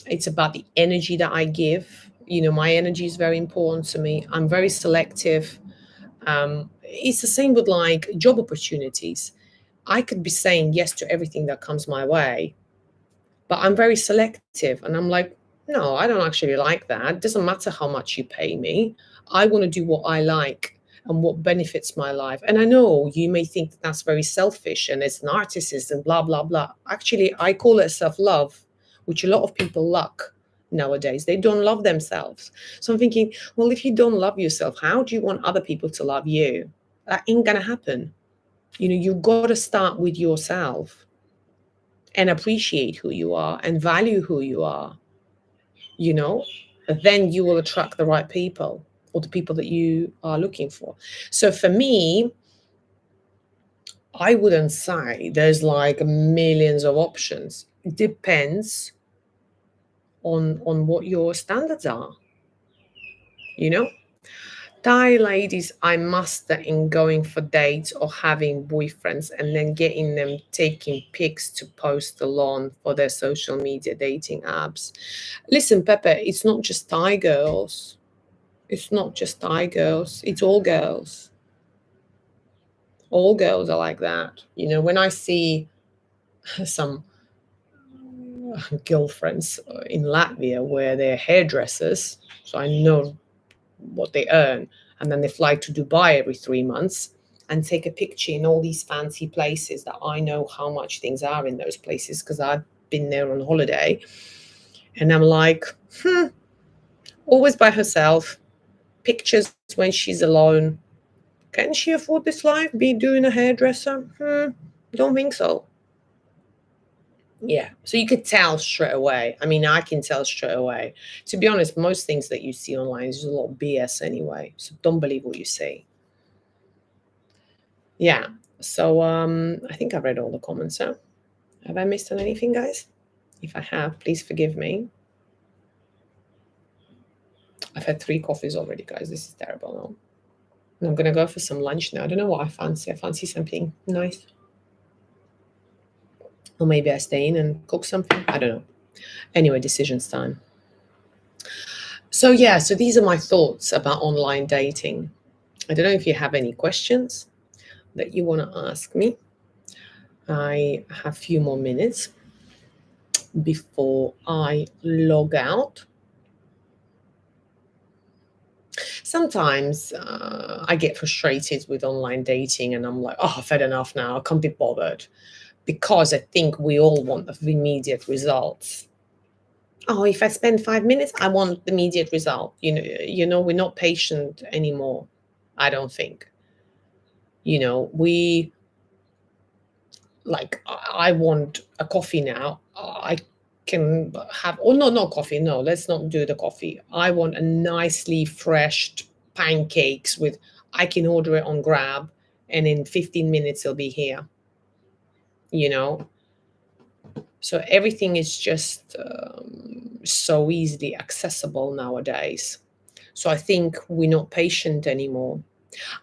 It's about the energy that I give. My energy is very important to me. I'm very selective. It's the same with like job opportunities. I could be saying yes to everything that comes my way, but I'm very selective, and I'm like, no, I don't actually like that. It doesn't matter how much you pay me. I want to do what I like and what benefits my life. And I know you may think that that's very selfish and it's narcissism, blah, blah, blah. Actually, I call it self-love, which a lot of people lack nowadays. They don't love themselves. So I'm thinking, well, if you don't love yourself, how do you want other people to love you? That ain't going to happen. You've got to start with yourself and appreciate who you are and value who you are, then you will attract the right people, or the people that you are looking for. So for me, I wouldn't say there's like millions of options. It depends on what your standards are, Thai ladies I master in going for dates or having boyfriends and then getting them taking pics to post alone for their social media dating apps. Listen, Pepe, it's not just Thai girls. It's not just Thai girls. It's all girls. All girls are like that. When I see some girlfriends in Latvia where they're hairdressers, so I know what they earn, and then they fly to Dubai every 3 months and take a picture in all these fancy places that I know how much things are in those places because I've been there on holiday. And I'm like, always by herself, pictures when she's alone. Can she afford this life? Be doing a hairdresser? Don't think so. Yeah. So you could tell straight away. I mean, I can tell straight away. To be honest, most things that you see online is just a lot of BS anyway. So don't believe what you see. Yeah. So I think I've read all the comments. Huh? Have I missed on anything, guys? If I have, please forgive me. I've had 3 coffees already, guys. This is terrible now. And I'm gonna go for some lunch now. I don't know what I fancy. I fancy something nice. Or maybe I stay in and cook something. I don't know. Anyway, decisions time. So yeah, so these are my thoughts about online dating. I don't know if you have any questions that you want to ask me. I have a few more minutes before I log out. Sometimes I get frustrated with online dating and I'm like, oh, I've had enough now. I can't be bothered, because I think we all want the immediate results. Oh, if I spend 5 minutes, I want the immediate result. We're not patient anymore. I don't think. We like, I want a coffee now. I can have, oh no, not coffee. No, let's not do the coffee. I want a nicely fresh pancakes with, I can order it on Grab and in 15 minutes it'll be here. You know, so everything is just so easily accessible nowadays. So I think we're not patient anymore.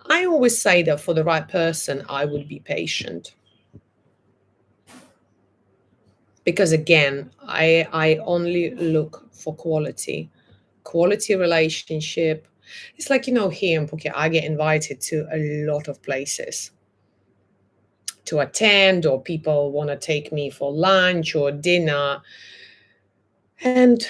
I always say that for the right person, I would be patient. Because again, I only look for quality relationship. It's like, here in Phuket, I get invited to a lot of places to attend, or people want to take me for lunch or dinner. And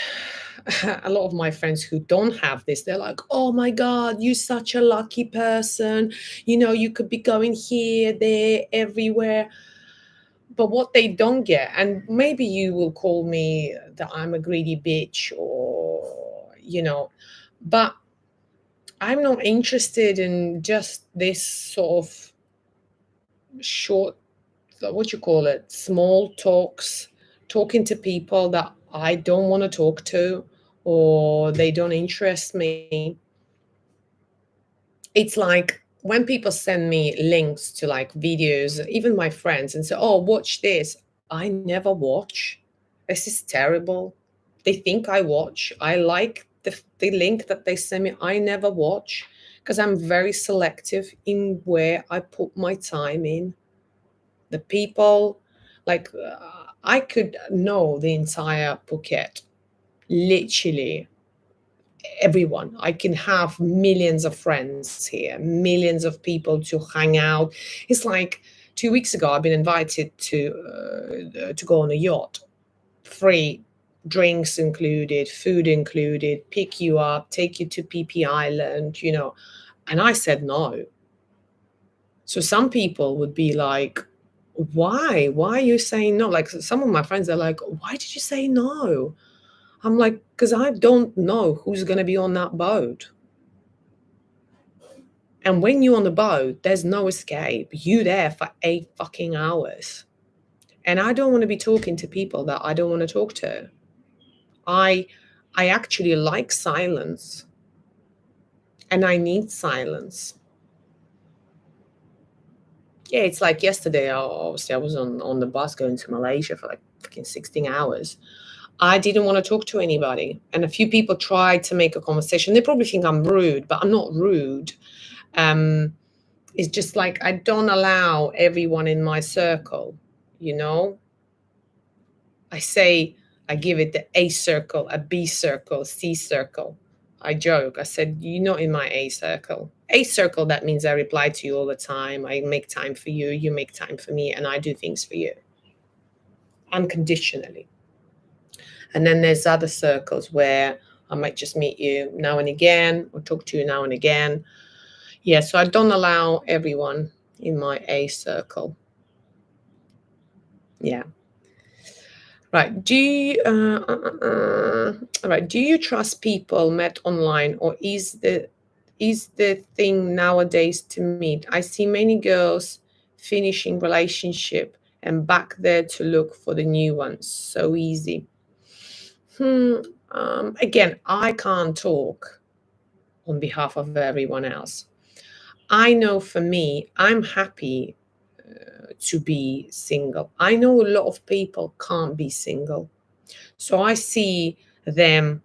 a lot of my friends who don't have this, they're like, oh my God, you're such a lucky person. You could be going here, there, everywhere. But what they don't get, and maybe you will call me that I'm a greedy bitch, but I'm not interested in just this sort of short, what you call it, small talks, talking to people that I don't want to talk to, or they don't interest me. It's like when people send me links to like videos, even my friends, and say, oh, watch this. I never watch. This is terrible. They think I watch. I like the link that they send me. I never watch, because I'm very selective in where I put my time in. The people, like, I could know the entire Phuket, literally everyone. I can have millions of friends here, millions of people to hang out. It's like 2 weeks ago, I've been invited to go on a yacht, free, drinks included, food included, pick you up, take you to PP Island, and I said no. So some people would be like, why are you saying no? Like, some of my friends are like, why did you say no? I'm like, because I don't know who's going to be on that boat. And when you're on the boat, there's no escape. You there for 8 fucking hours. And I don't want to be talking to people that I don't want to talk to. I actually like silence. And I need silence. Yeah, it's like yesterday, obviously I was on the bus going to Malaysia for like fucking 16 hours. I didn't want to talk to anybody. And a few people tried to make a conversation. They probably think I'm rude, but I'm not rude. It's just like, I don't allow everyone in my circle, I say, I give it the A circle, a B circle, C circle. I joke. I said, you're not in my A circle. A circle, that means I reply to you all the time. I make time for you. You make time for me. And I do things for you unconditionally. And then there's other circles where I might just meet you now and again, or talk to you now and again. Yeah, so I don't allow everyone in my A circle. Yeah. Right. All right. Do you trust people met online, or is the thing nowadays to meet? I see many girls finishing relationship and back there to look for the new ones. So easy. Again, I can't talk on behalf of everyone else. I know for me, I'm happy to be single. I know a lot of people can't be single. So I see them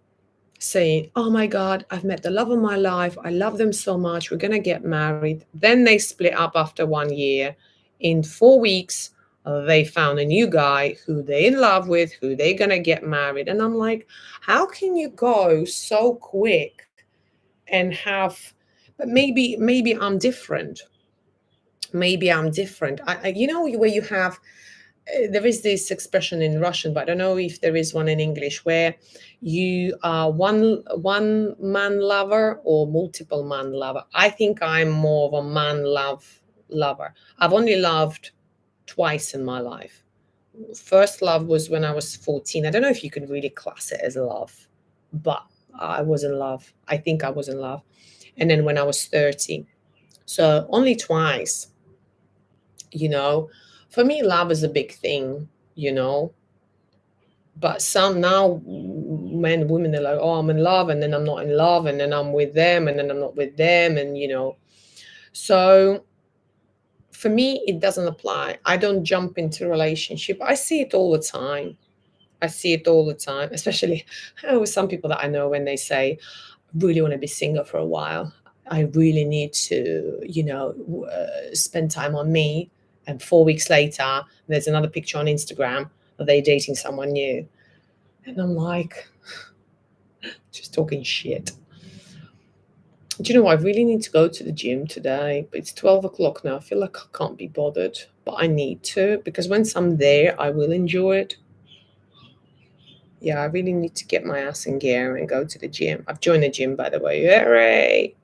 saying, oh my God, I've met the love of my life. I love them so much. We're going to get married. Then they split up after 1 year. In 4 weeks, they found a new guy who they're in love with, who they're going to get married. And I'm like, how can you go so quick and have, but maybe I'm different. Maybe I'm different. You know, where you have, there is this expression in Russian, but I don't know if there is one in English, where you are one man lover or multiple man lover. I think I'm more of a lover. I've only loved twice in my life. First love was when I was 14. I don't know if you could really class it as love, but I was in love. I think I was in love. And then when I was 30. So only twice, you know. For me, love is a big thing, you know. But some now, men, women, they're like, oh, I'm in love, and then I'm not in love, and then I'm with them, and then I'm not with them, and you know. So for me, it doesn't apply. I don't jump into a relationship. I see it all the time. I see it all the time, especially with some people that I know when they say, I really want to be single for a while. I really need to, you know, spend time on me. And 4 weeks later, there's another picture on Instagram of they dating someone new. And I'm like, just talking shit. Do you know, I really need to go to the gym today, but it's 12 o'clock now. I feel like I can't be bothered, but I need to, because once I'm there, I will enjoy it. Yeah, I really need to get my ass in gear and go to the gym. I've joined the gym, by the way. Hooray!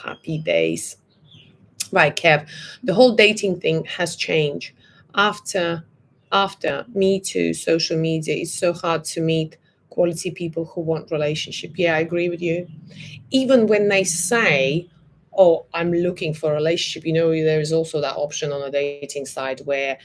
Happy days. Right, Kev. The whole dating thing has changed after Me Too, social media. It's so hard to meet quality people who want relationship. Yeah, I agree with you. Even when they say, oh, I'm looking for a relationship, you know, there is also that option on a dating site where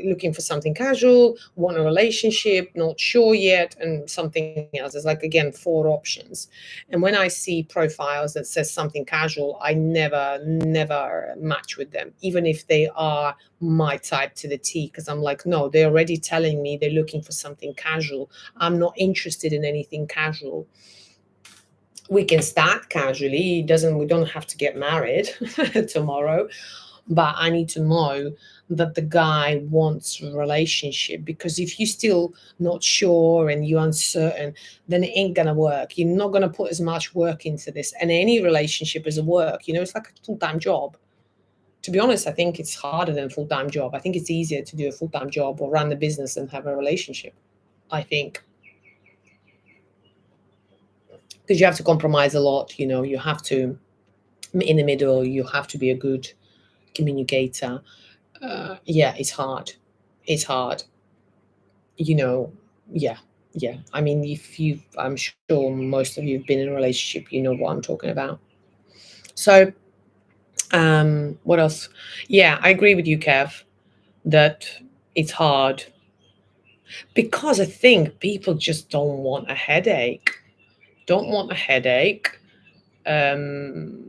looking for something casual, want a relationship, not sure yet, and something else. There's like, again, 4 options. And when I see profiles that says something casual, I never match with them, even if they are my type to the T, because I'm like, no, they're already telling me they're looking for something casual. I'm not interested in anything casual. We can start casually. We don't have to get married tomorrow, but I need to know that the guy wants a relationship, because if you're still not sure and you're uncertain, then it ain't gonna work. You're not gonna put as much work into this, and any relationship is a work, you know. It's like a full-time job. To be honest, I think it's harder than a full-time job. I think it's easier to do a full-time job or run the business than have a relationship, I think, because you have to compromise a lot, you know. You have to, in the middle, you have to be a good communicator. Yeah, it's hard. It's hard, you know. Yeah, yeah. I mean, if you, I'm sure most of you have been in a relationship, you know what I'm talking about. So, what else? Yeah, I agree with you, Kev, that it's hard, because I think people just don't want a headache. Don't want a headache. Um,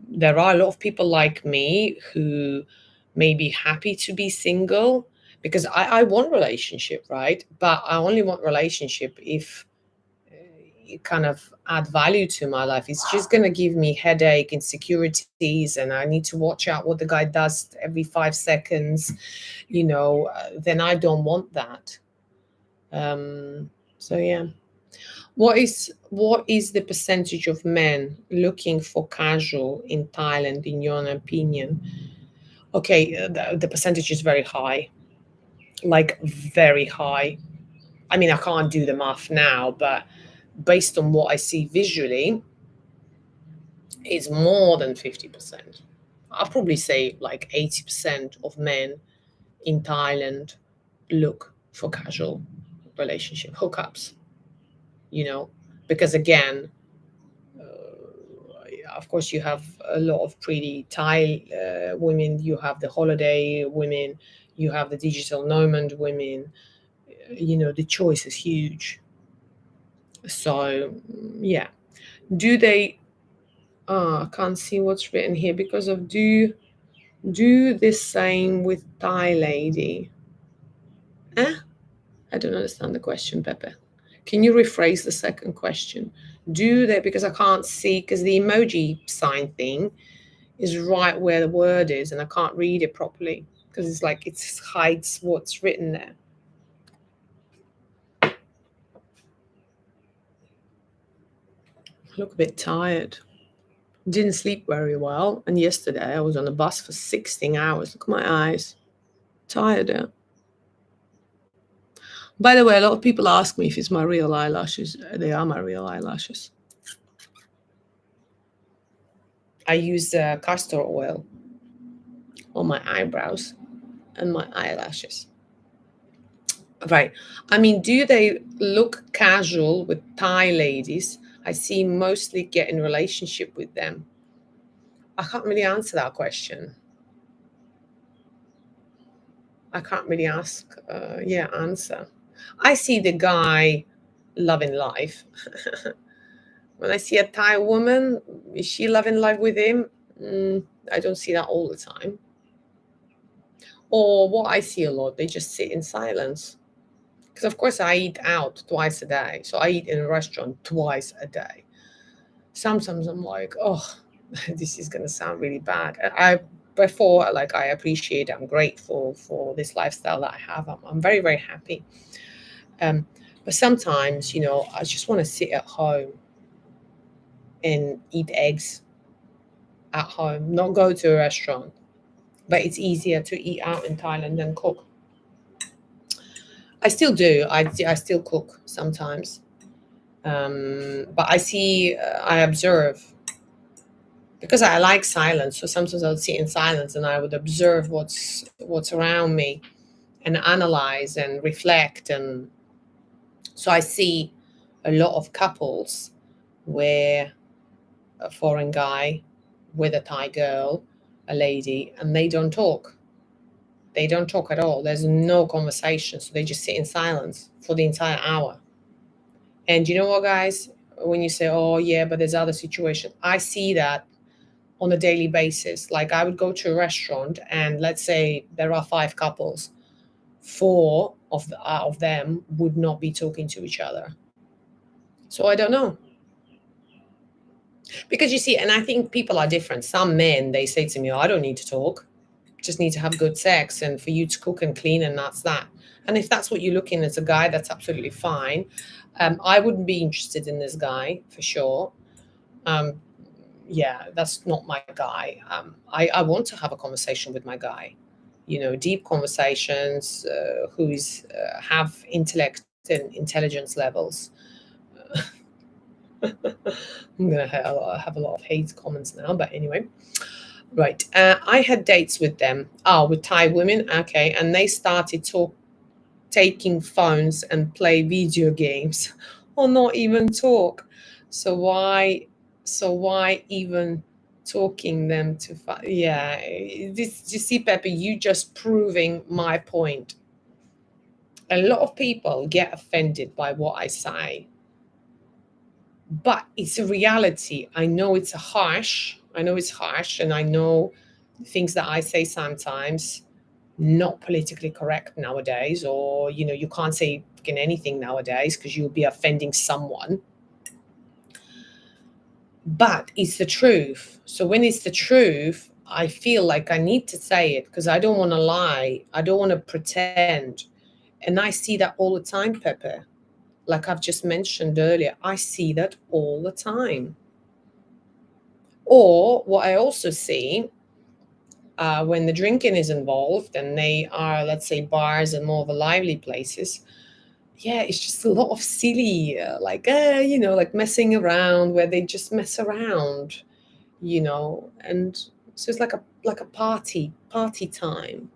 there are a lot of people like me who may be happy to be single, because I want relationship, right? But I only want relationship if it kind of add value to my life. It's just going to give me headache, insecurities, and I need to watch out what the guy does every 5 seconds, you know. Then I don't want that. So yeah. What is the percentage of men looking for casual in Thailand, in your opinion? Okay, the percentage is very high, like very high. I mean, I can't do the math now, but based on what I see visually, it's more than 50%. I'll probably say like 80% of men in Thailand look for casual relationship hookups, you know, because again, of course, you have a lot of pretty Thai women, you have the holiday women, you have the digital nomad women. You know, the choice is huge. So, yeah. Do they? I can't see what's written here because of do the same with Thai lady. Eh? I don't understand the question, Pepe. Can you rephrase the second question? Do they, because I can't see, because the emoji sign thing is right where the word is and I can't read it properly because it's like it hides what's written there. I look a bit tired. Didn't sleep very well, and yesterday I was on the bus for 16 hours. Look at my eyes. Tired, yeah. By the way, a lot of people ask me if it's my real eyelashes. They are my real eyelashes. I use castor oil on my eyebrows and my eyelashes. Right. I mean, do they look casual with Thai ladies? I see mostly get in relationship with them. I can't really answer that question. I can't really answer. I see the guy loving life. When I see a Thai woman, is she loving life with him? I don't see that all the time. Or what I see a lot, they just sit in silence. Because of course I eat out twice a day. So I eat in a restaurant twice a day. Sometimes I'm like, oh, this is gonna sound really bad. I appreciate, I'm grateful for this lifestyle that I have. I'm very, very happy. But sometimes, I just want to sit at home and eat eggs at home, not go to a restaurant. But it's easier to eat out in Thailand than cook. I still do. I still cook sometimes. But I observe because I like silence. So sometimes I would sit in silence and I would observe what's around me and analyze and reflect. And so I see a lot of couples where a foreign guy with a Thai girl, a lady, and they don't talk. They don't talk at all. There's no conversation. So they just sit in silence for the entire hour. And you know what, guys? When you say, oh, yeah, but there's other situations, I see that on a daily basis. Like I would go to a restaurant and let's say there are 5 couples, 4 of them would not be talking to each other. So I don't know. Because you see, and I think people are different. Some men, they say to me, oh, I don't need to talk. Just need to have good sex and for you to cook and clean, and that's that. And if that's what you're looking as a guy, that's absolutely fine. I wouldn't be interested in this guy for sure. Um, yeah, that's not my guy. I want to have a conversation with my guy, deep conversations, who's have intellect and intelligence levels. I'm gonna have a lot of hate comments now, but anyway. Right. I had dates with them. With Thai women. Okay. And they started taking phones and play video games or not even talk. So why even talking them to yeah. This, you see, Pepe, you just proving my point. A lot of people get offended by what I say. But it's a reality. I know it's harsh. And I know things that I say sometimes not politically correct nowadays, or you can't say fucking anything nowadays because you'll be offending someone. But it's the truth. So when it's the truth, I feel like I need to say it because I don't want to lie. I don't want to pretend. And I see that all the time, Pepe. Like I've just mentioned earlier, I see that all the time. Or what I also see when the drinking is involved and they are, let's say, bars and more of a lively places, yeah, it's just a lot of silly, like messing around where they just mess around, and so it's like a party time.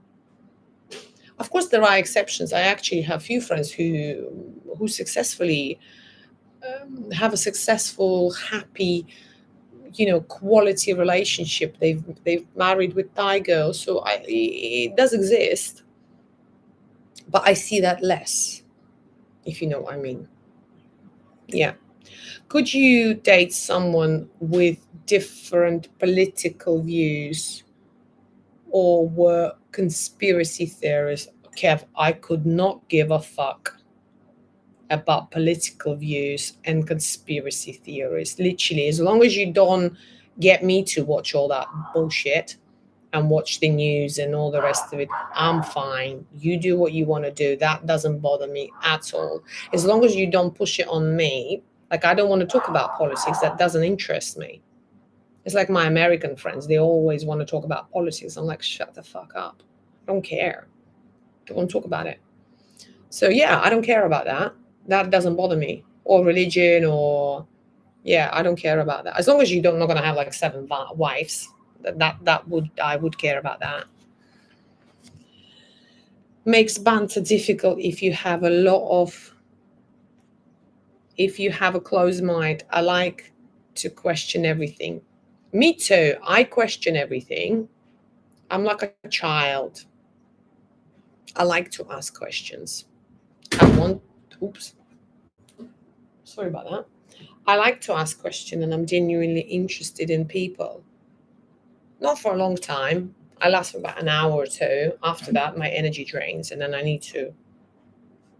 Of course, there are exceptions. I actually have few friends who successfully have a successful, happy, quality relationship. They've married with Thai girls, so it does exist, but I see that less, if you know what I mean. Yeah. Could you date someone with different political views or were conspiracy theorists? Kev, I could not give a fuck about political views and conspiracy theories. Literally, as long as you don't get me to watch all that bullshit and watch the news and all the rest of it, I'm fine. You do what you want to do. That doesn't bother me at all. As long as you don't push it on me. Like, I don't want to talk about politics. That doesn't interest me. It's like my American friends. They always want to talk about politics. I'm like, shut the fuck up. I don't care. Don't talk about it. So yeah, I don't care about that. That doesn't bother me. Or religion, or yeah, I don't care about that. As long as you don't, not gonna have like 7 wives. I would care about that. Makes banter difficult if you have a closed mind. I like to question everything. Me too. I question everything. I'm like a child. I like to ask questions. Oops. Sorry about that. I like to ask questions and I'm genuinely interested in people. Not for a long time. I last for about an hour or two. After that, my energy drains and then I need to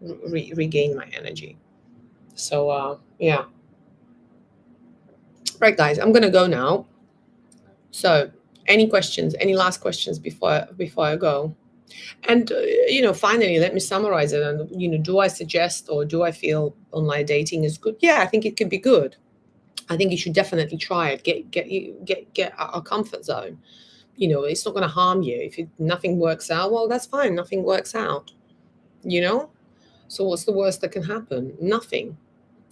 regain my energy. So, yeah. Right, guys, I'm going to go now. So, any questions? Any last questions before I go? And, finally, let me summarize it. And, do I suggest or do I feel online dating is good? Yeah, I think it could be good. I think you should definitely try it. Get a comfort zone. It's not going to harm you. If nothing works out, well, that's fine. Nothing works out. So what's the worst that can happen? Nothing.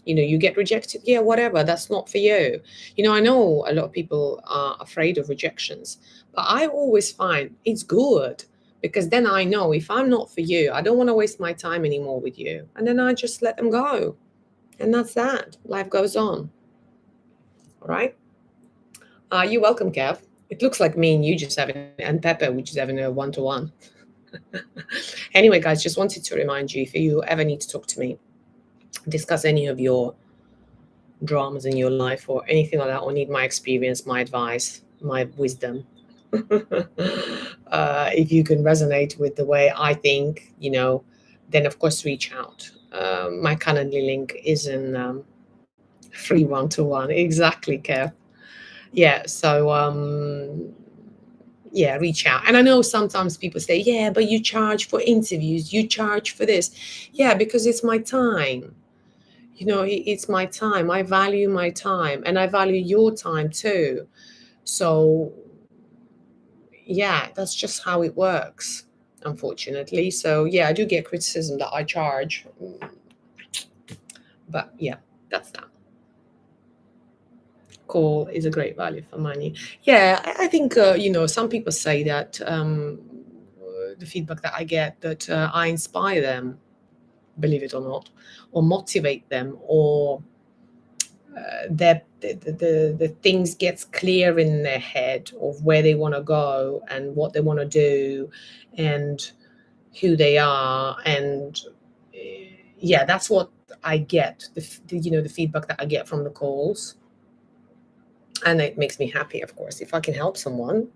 You get rejected. Yeah, whatever. That's not for you. I know a lot of people are afraid of rejections, but I always find it's good because then I know if I'm not for you, I don't want to waste my time anymore with you. And then I just let them go. And that's that. Life goes on. All right. You're welcome, Kev. It looks like me and you just having, and Pepper, we just having a one-to-one. Anyway, guys, just wanted to remind you, if you ever need to talk to me, discuss any of your dramas in your life or anything like that, or need my experience, my advice, my wisdom, if you can resonate with the way I think, then of course reach out. My Calendly link is in free one-to-one. Exactly, Kev. Yeah, so yeah, reach out. And I know sometimes people say, yeah, but you charge for interviews, you charge for this. Yeah, because it's my time. It's my time. I value my time and I value your time too. So yeah, that's just how it works, unfortunately. So yeah, I do get criticism that I charge, but yeah, that's that. Call is a great value for money. Yeah, I think some people say that the feedback that I get that I inspire them, believe it or not, or motivate them, or the things gets clear in their head of where they want to go and what they want to do and who they are. And yeah, that's what I get, the feedback that I get from the calls. And it makes me happy, of course, if I can help someone.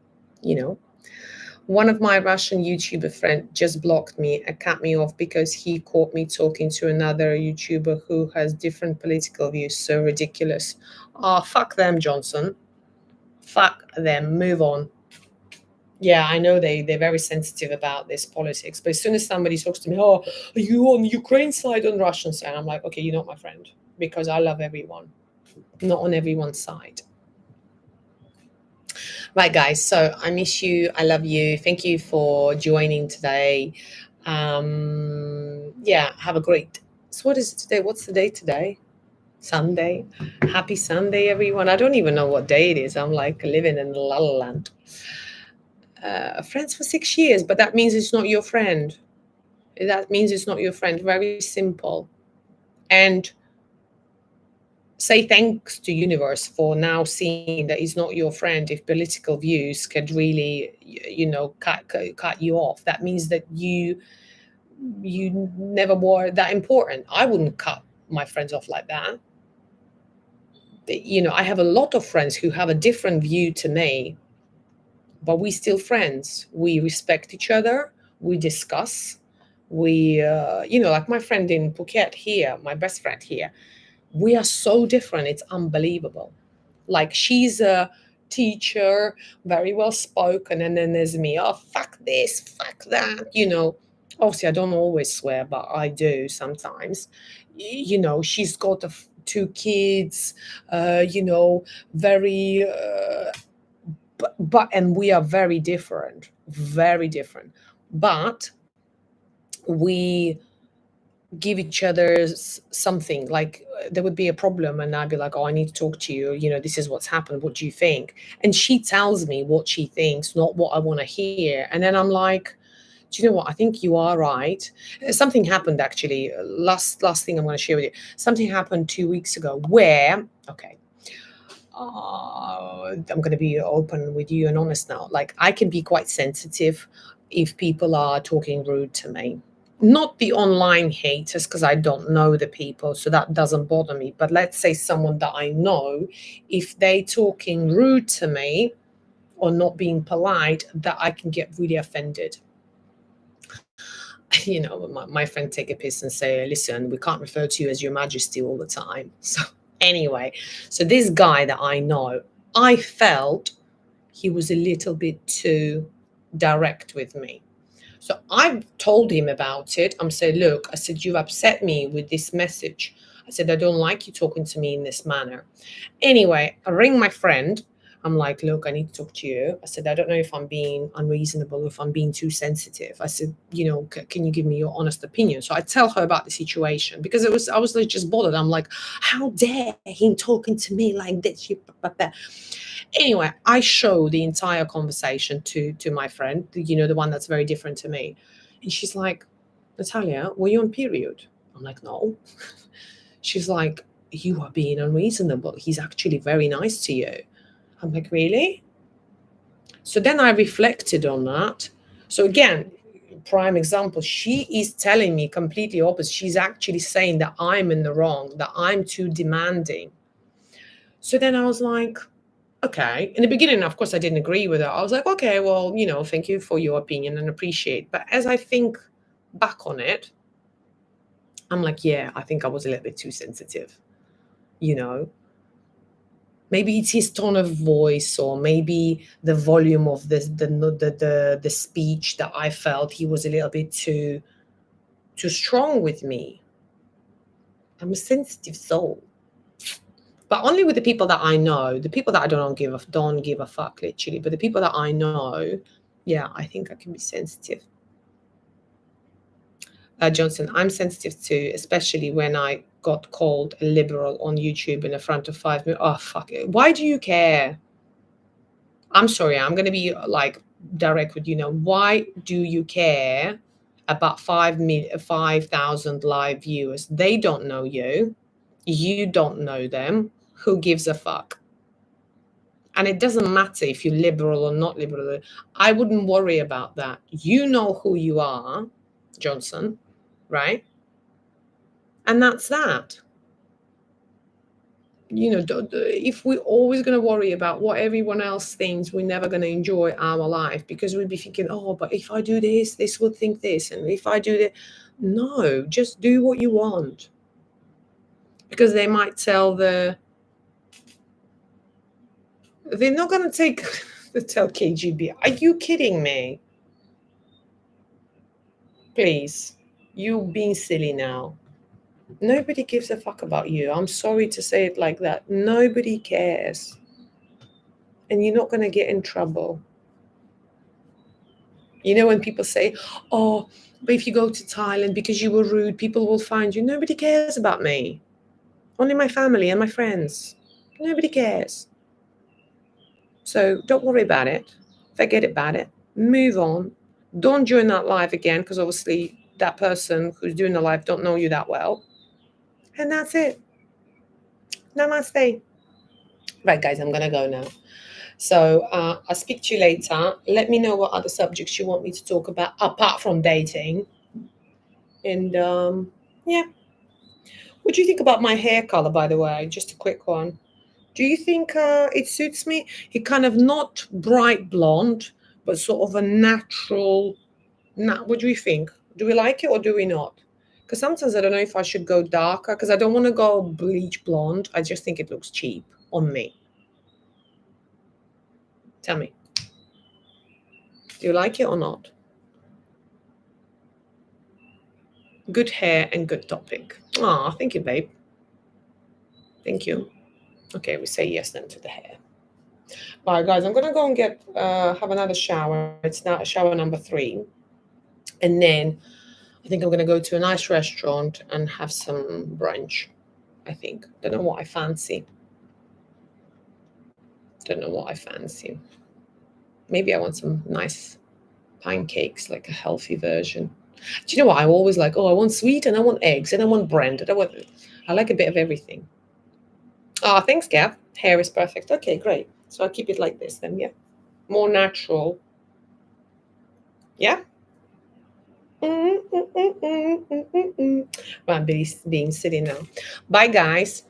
One of my Russian YouTuber friend just blocked me and cut me off because he caught me talking to another YouTuber who has different political views. So ridiculous. Oh, fuck them, Johnson. Fuck them. Move on. Yeah, I know they're very sensitive about this politics. But as soon as somebody talks to me, oh, are you on Ukraine side or on Russian side? I'm like, okay, you're not my friend because I love everyone. Not on everyone's side. Right, guys. So I miss you. I love you. Thank you for joining today. Yeah, have a great. So what is it today? What's the day today? Sunday. Happy Sunday, everyone. I don't even know what day it is. I'm like living in La La Land. Friends for 6 years, but that means it's not your friend. That means it's not your friend. Very simple. And say thanks to universe for now seeing that he's not your friend. If political views could really cut you off, that means that you never were that important. I wouldn't cut my friends off like that. I have a lot of friends who have a different view to me, but we still friends. We respect each other. We discuss. We, like my friend in Phuket here, my best friend here, we are so different. It's unbelievable. Like she's a teacher, very well spoken, and then there's me. Oh, fuck this, fuck that. Obviously, I don't always swear, but I do sometimes. She's got two kids. Very. And we are very different, very different. But we give each other something. Like there would be a problem and I'd be like, oh, I need to talk to you, this is what's happened, what do you think? And she tells me what she thinks, not what I want to hear. And then I'm like, do you know what, I think you are right. Something happened actually, last thing I'm going to share with you. Something happened 2 weeks ago where, okay, I'm going to be open with you and honest now. Like I can be quite sensitive if people are talking rude to me. Not the online haters, because I don't know the people, so that doesn't bother me. But let's say someone that I know, if they talking rude to me or not being polite, that I can get really offended. My friend take a piss and say, listen, we can't refer to you as your majesty all the time. So anyway, so this guy that I know, I felt he was a little bit too direct with me. So I told him about it. I'm saying, look, I said, you've upset me with this message. I said, I don't like you talking to me in this manner. Anyway, I ring my friend. I'm like, look, I need to talk to you. I said, I don't know if I'm being unreasonable, if I'm being too sensitive. I said, can you give me your honest opinion? So I tell her about the situation because I was like just bothered. I'm like, how dare him talking to me like this? Anyway, I show the entire conversation to my friend, the one that's very different to me. And she's like, Natalia, were you on period? I'm like, no. She's like, you are being unreasonable. He's actually very nice to you. I'm like, really? So then I reflected on that. So again, prime example, she is telling me completely opposite. She's actually saying that I'm in the wrong, that I'm too demanding. So then I was like, okay. In the beginning, of course, I didn't agree with her. I was like, okay, well, thank you for your opinion and appreciate. But as I think back on it, I'm like, yeah, I think I was a little bit too sensitive. Maybe it's his tone of voice, or maybe the volume of the speech that I felt he was a little bit too strong with me. I'm a sensitive soul. But only with the people that I know. The people that I don't give a fuck, literally. But the people that I know, yeah, I think I can be sensitive. Johnson, I'm sensitive too, especially when I got called a liberal on YouTube in the front of 5 minutes. Oh, fuck it. Why do you care? I'm sorry, I'm going to be like direct with you now. Why do you care about 5,000 live viewers? They don't know you. You don't know them. Who gives a fuck? And it doesn't matter if you're liberal or not liberal. I wouldn't worry about that. You know who you are, Johnson, right? And that's that. If we're always going to worry about what everyone else thinks, we're never going to enjoy our life, because we'll be thinking, oh, but if I do this will think this. And if I do that, no, just do what you want. Because they might they're not going to tell KGB. Are you kidding me? Please, you being silly now. Nobody gives a fuck about you. I'm sorry to say it like that. Nobody cares. And you're not going to get in trouble. When people say, oh, but if you go to Thailand because you were rude, people will find you. Nobody cares about me. Only my family and my friends. Nobody cares. So don't worry about it. Forget about it. Move on. Don't join that live again, because obviously that person who's doing the live don't know you that well. And that's it. Namaste. Right, guys, I'm going to go now. So I'll speak to you later. Let me know what other subjects you want me to talk about apart from dating. And yeah. What do you think about my hair color, by the way? Just a quick one. Do you think it suits me? He kind of not bright blonde, but sort of a natural. What do we think? Do we like it or do we not? Because sometimes I don't know if I should go darker because I don't want to go bleach blonde. I just think it looks cheap on me. Tell me. Do you like it or not? Good hair and good topic. Ah, thank you, babe. Thank you. Okay, we say yes then to the hair. All right, guys, I'm gonna go and get have another shower. It's now shower number 3, and then I think I'm gonna go to a nice restaurant and have some brunch. I think. Don't know what I fancy. Don't know what I fancy. Maybe I want some nice pancakes, like a healthy version. Do you know what I always like? Oh, I want sweet and I want eggs and I want bread. I like a bit of everything. Oh, thanks, Gav. Hair is perfect. Okay, great. So I'll keep it like this then, yeah. More natural. Yeah? Well, I'm being silly now. Bye, guys.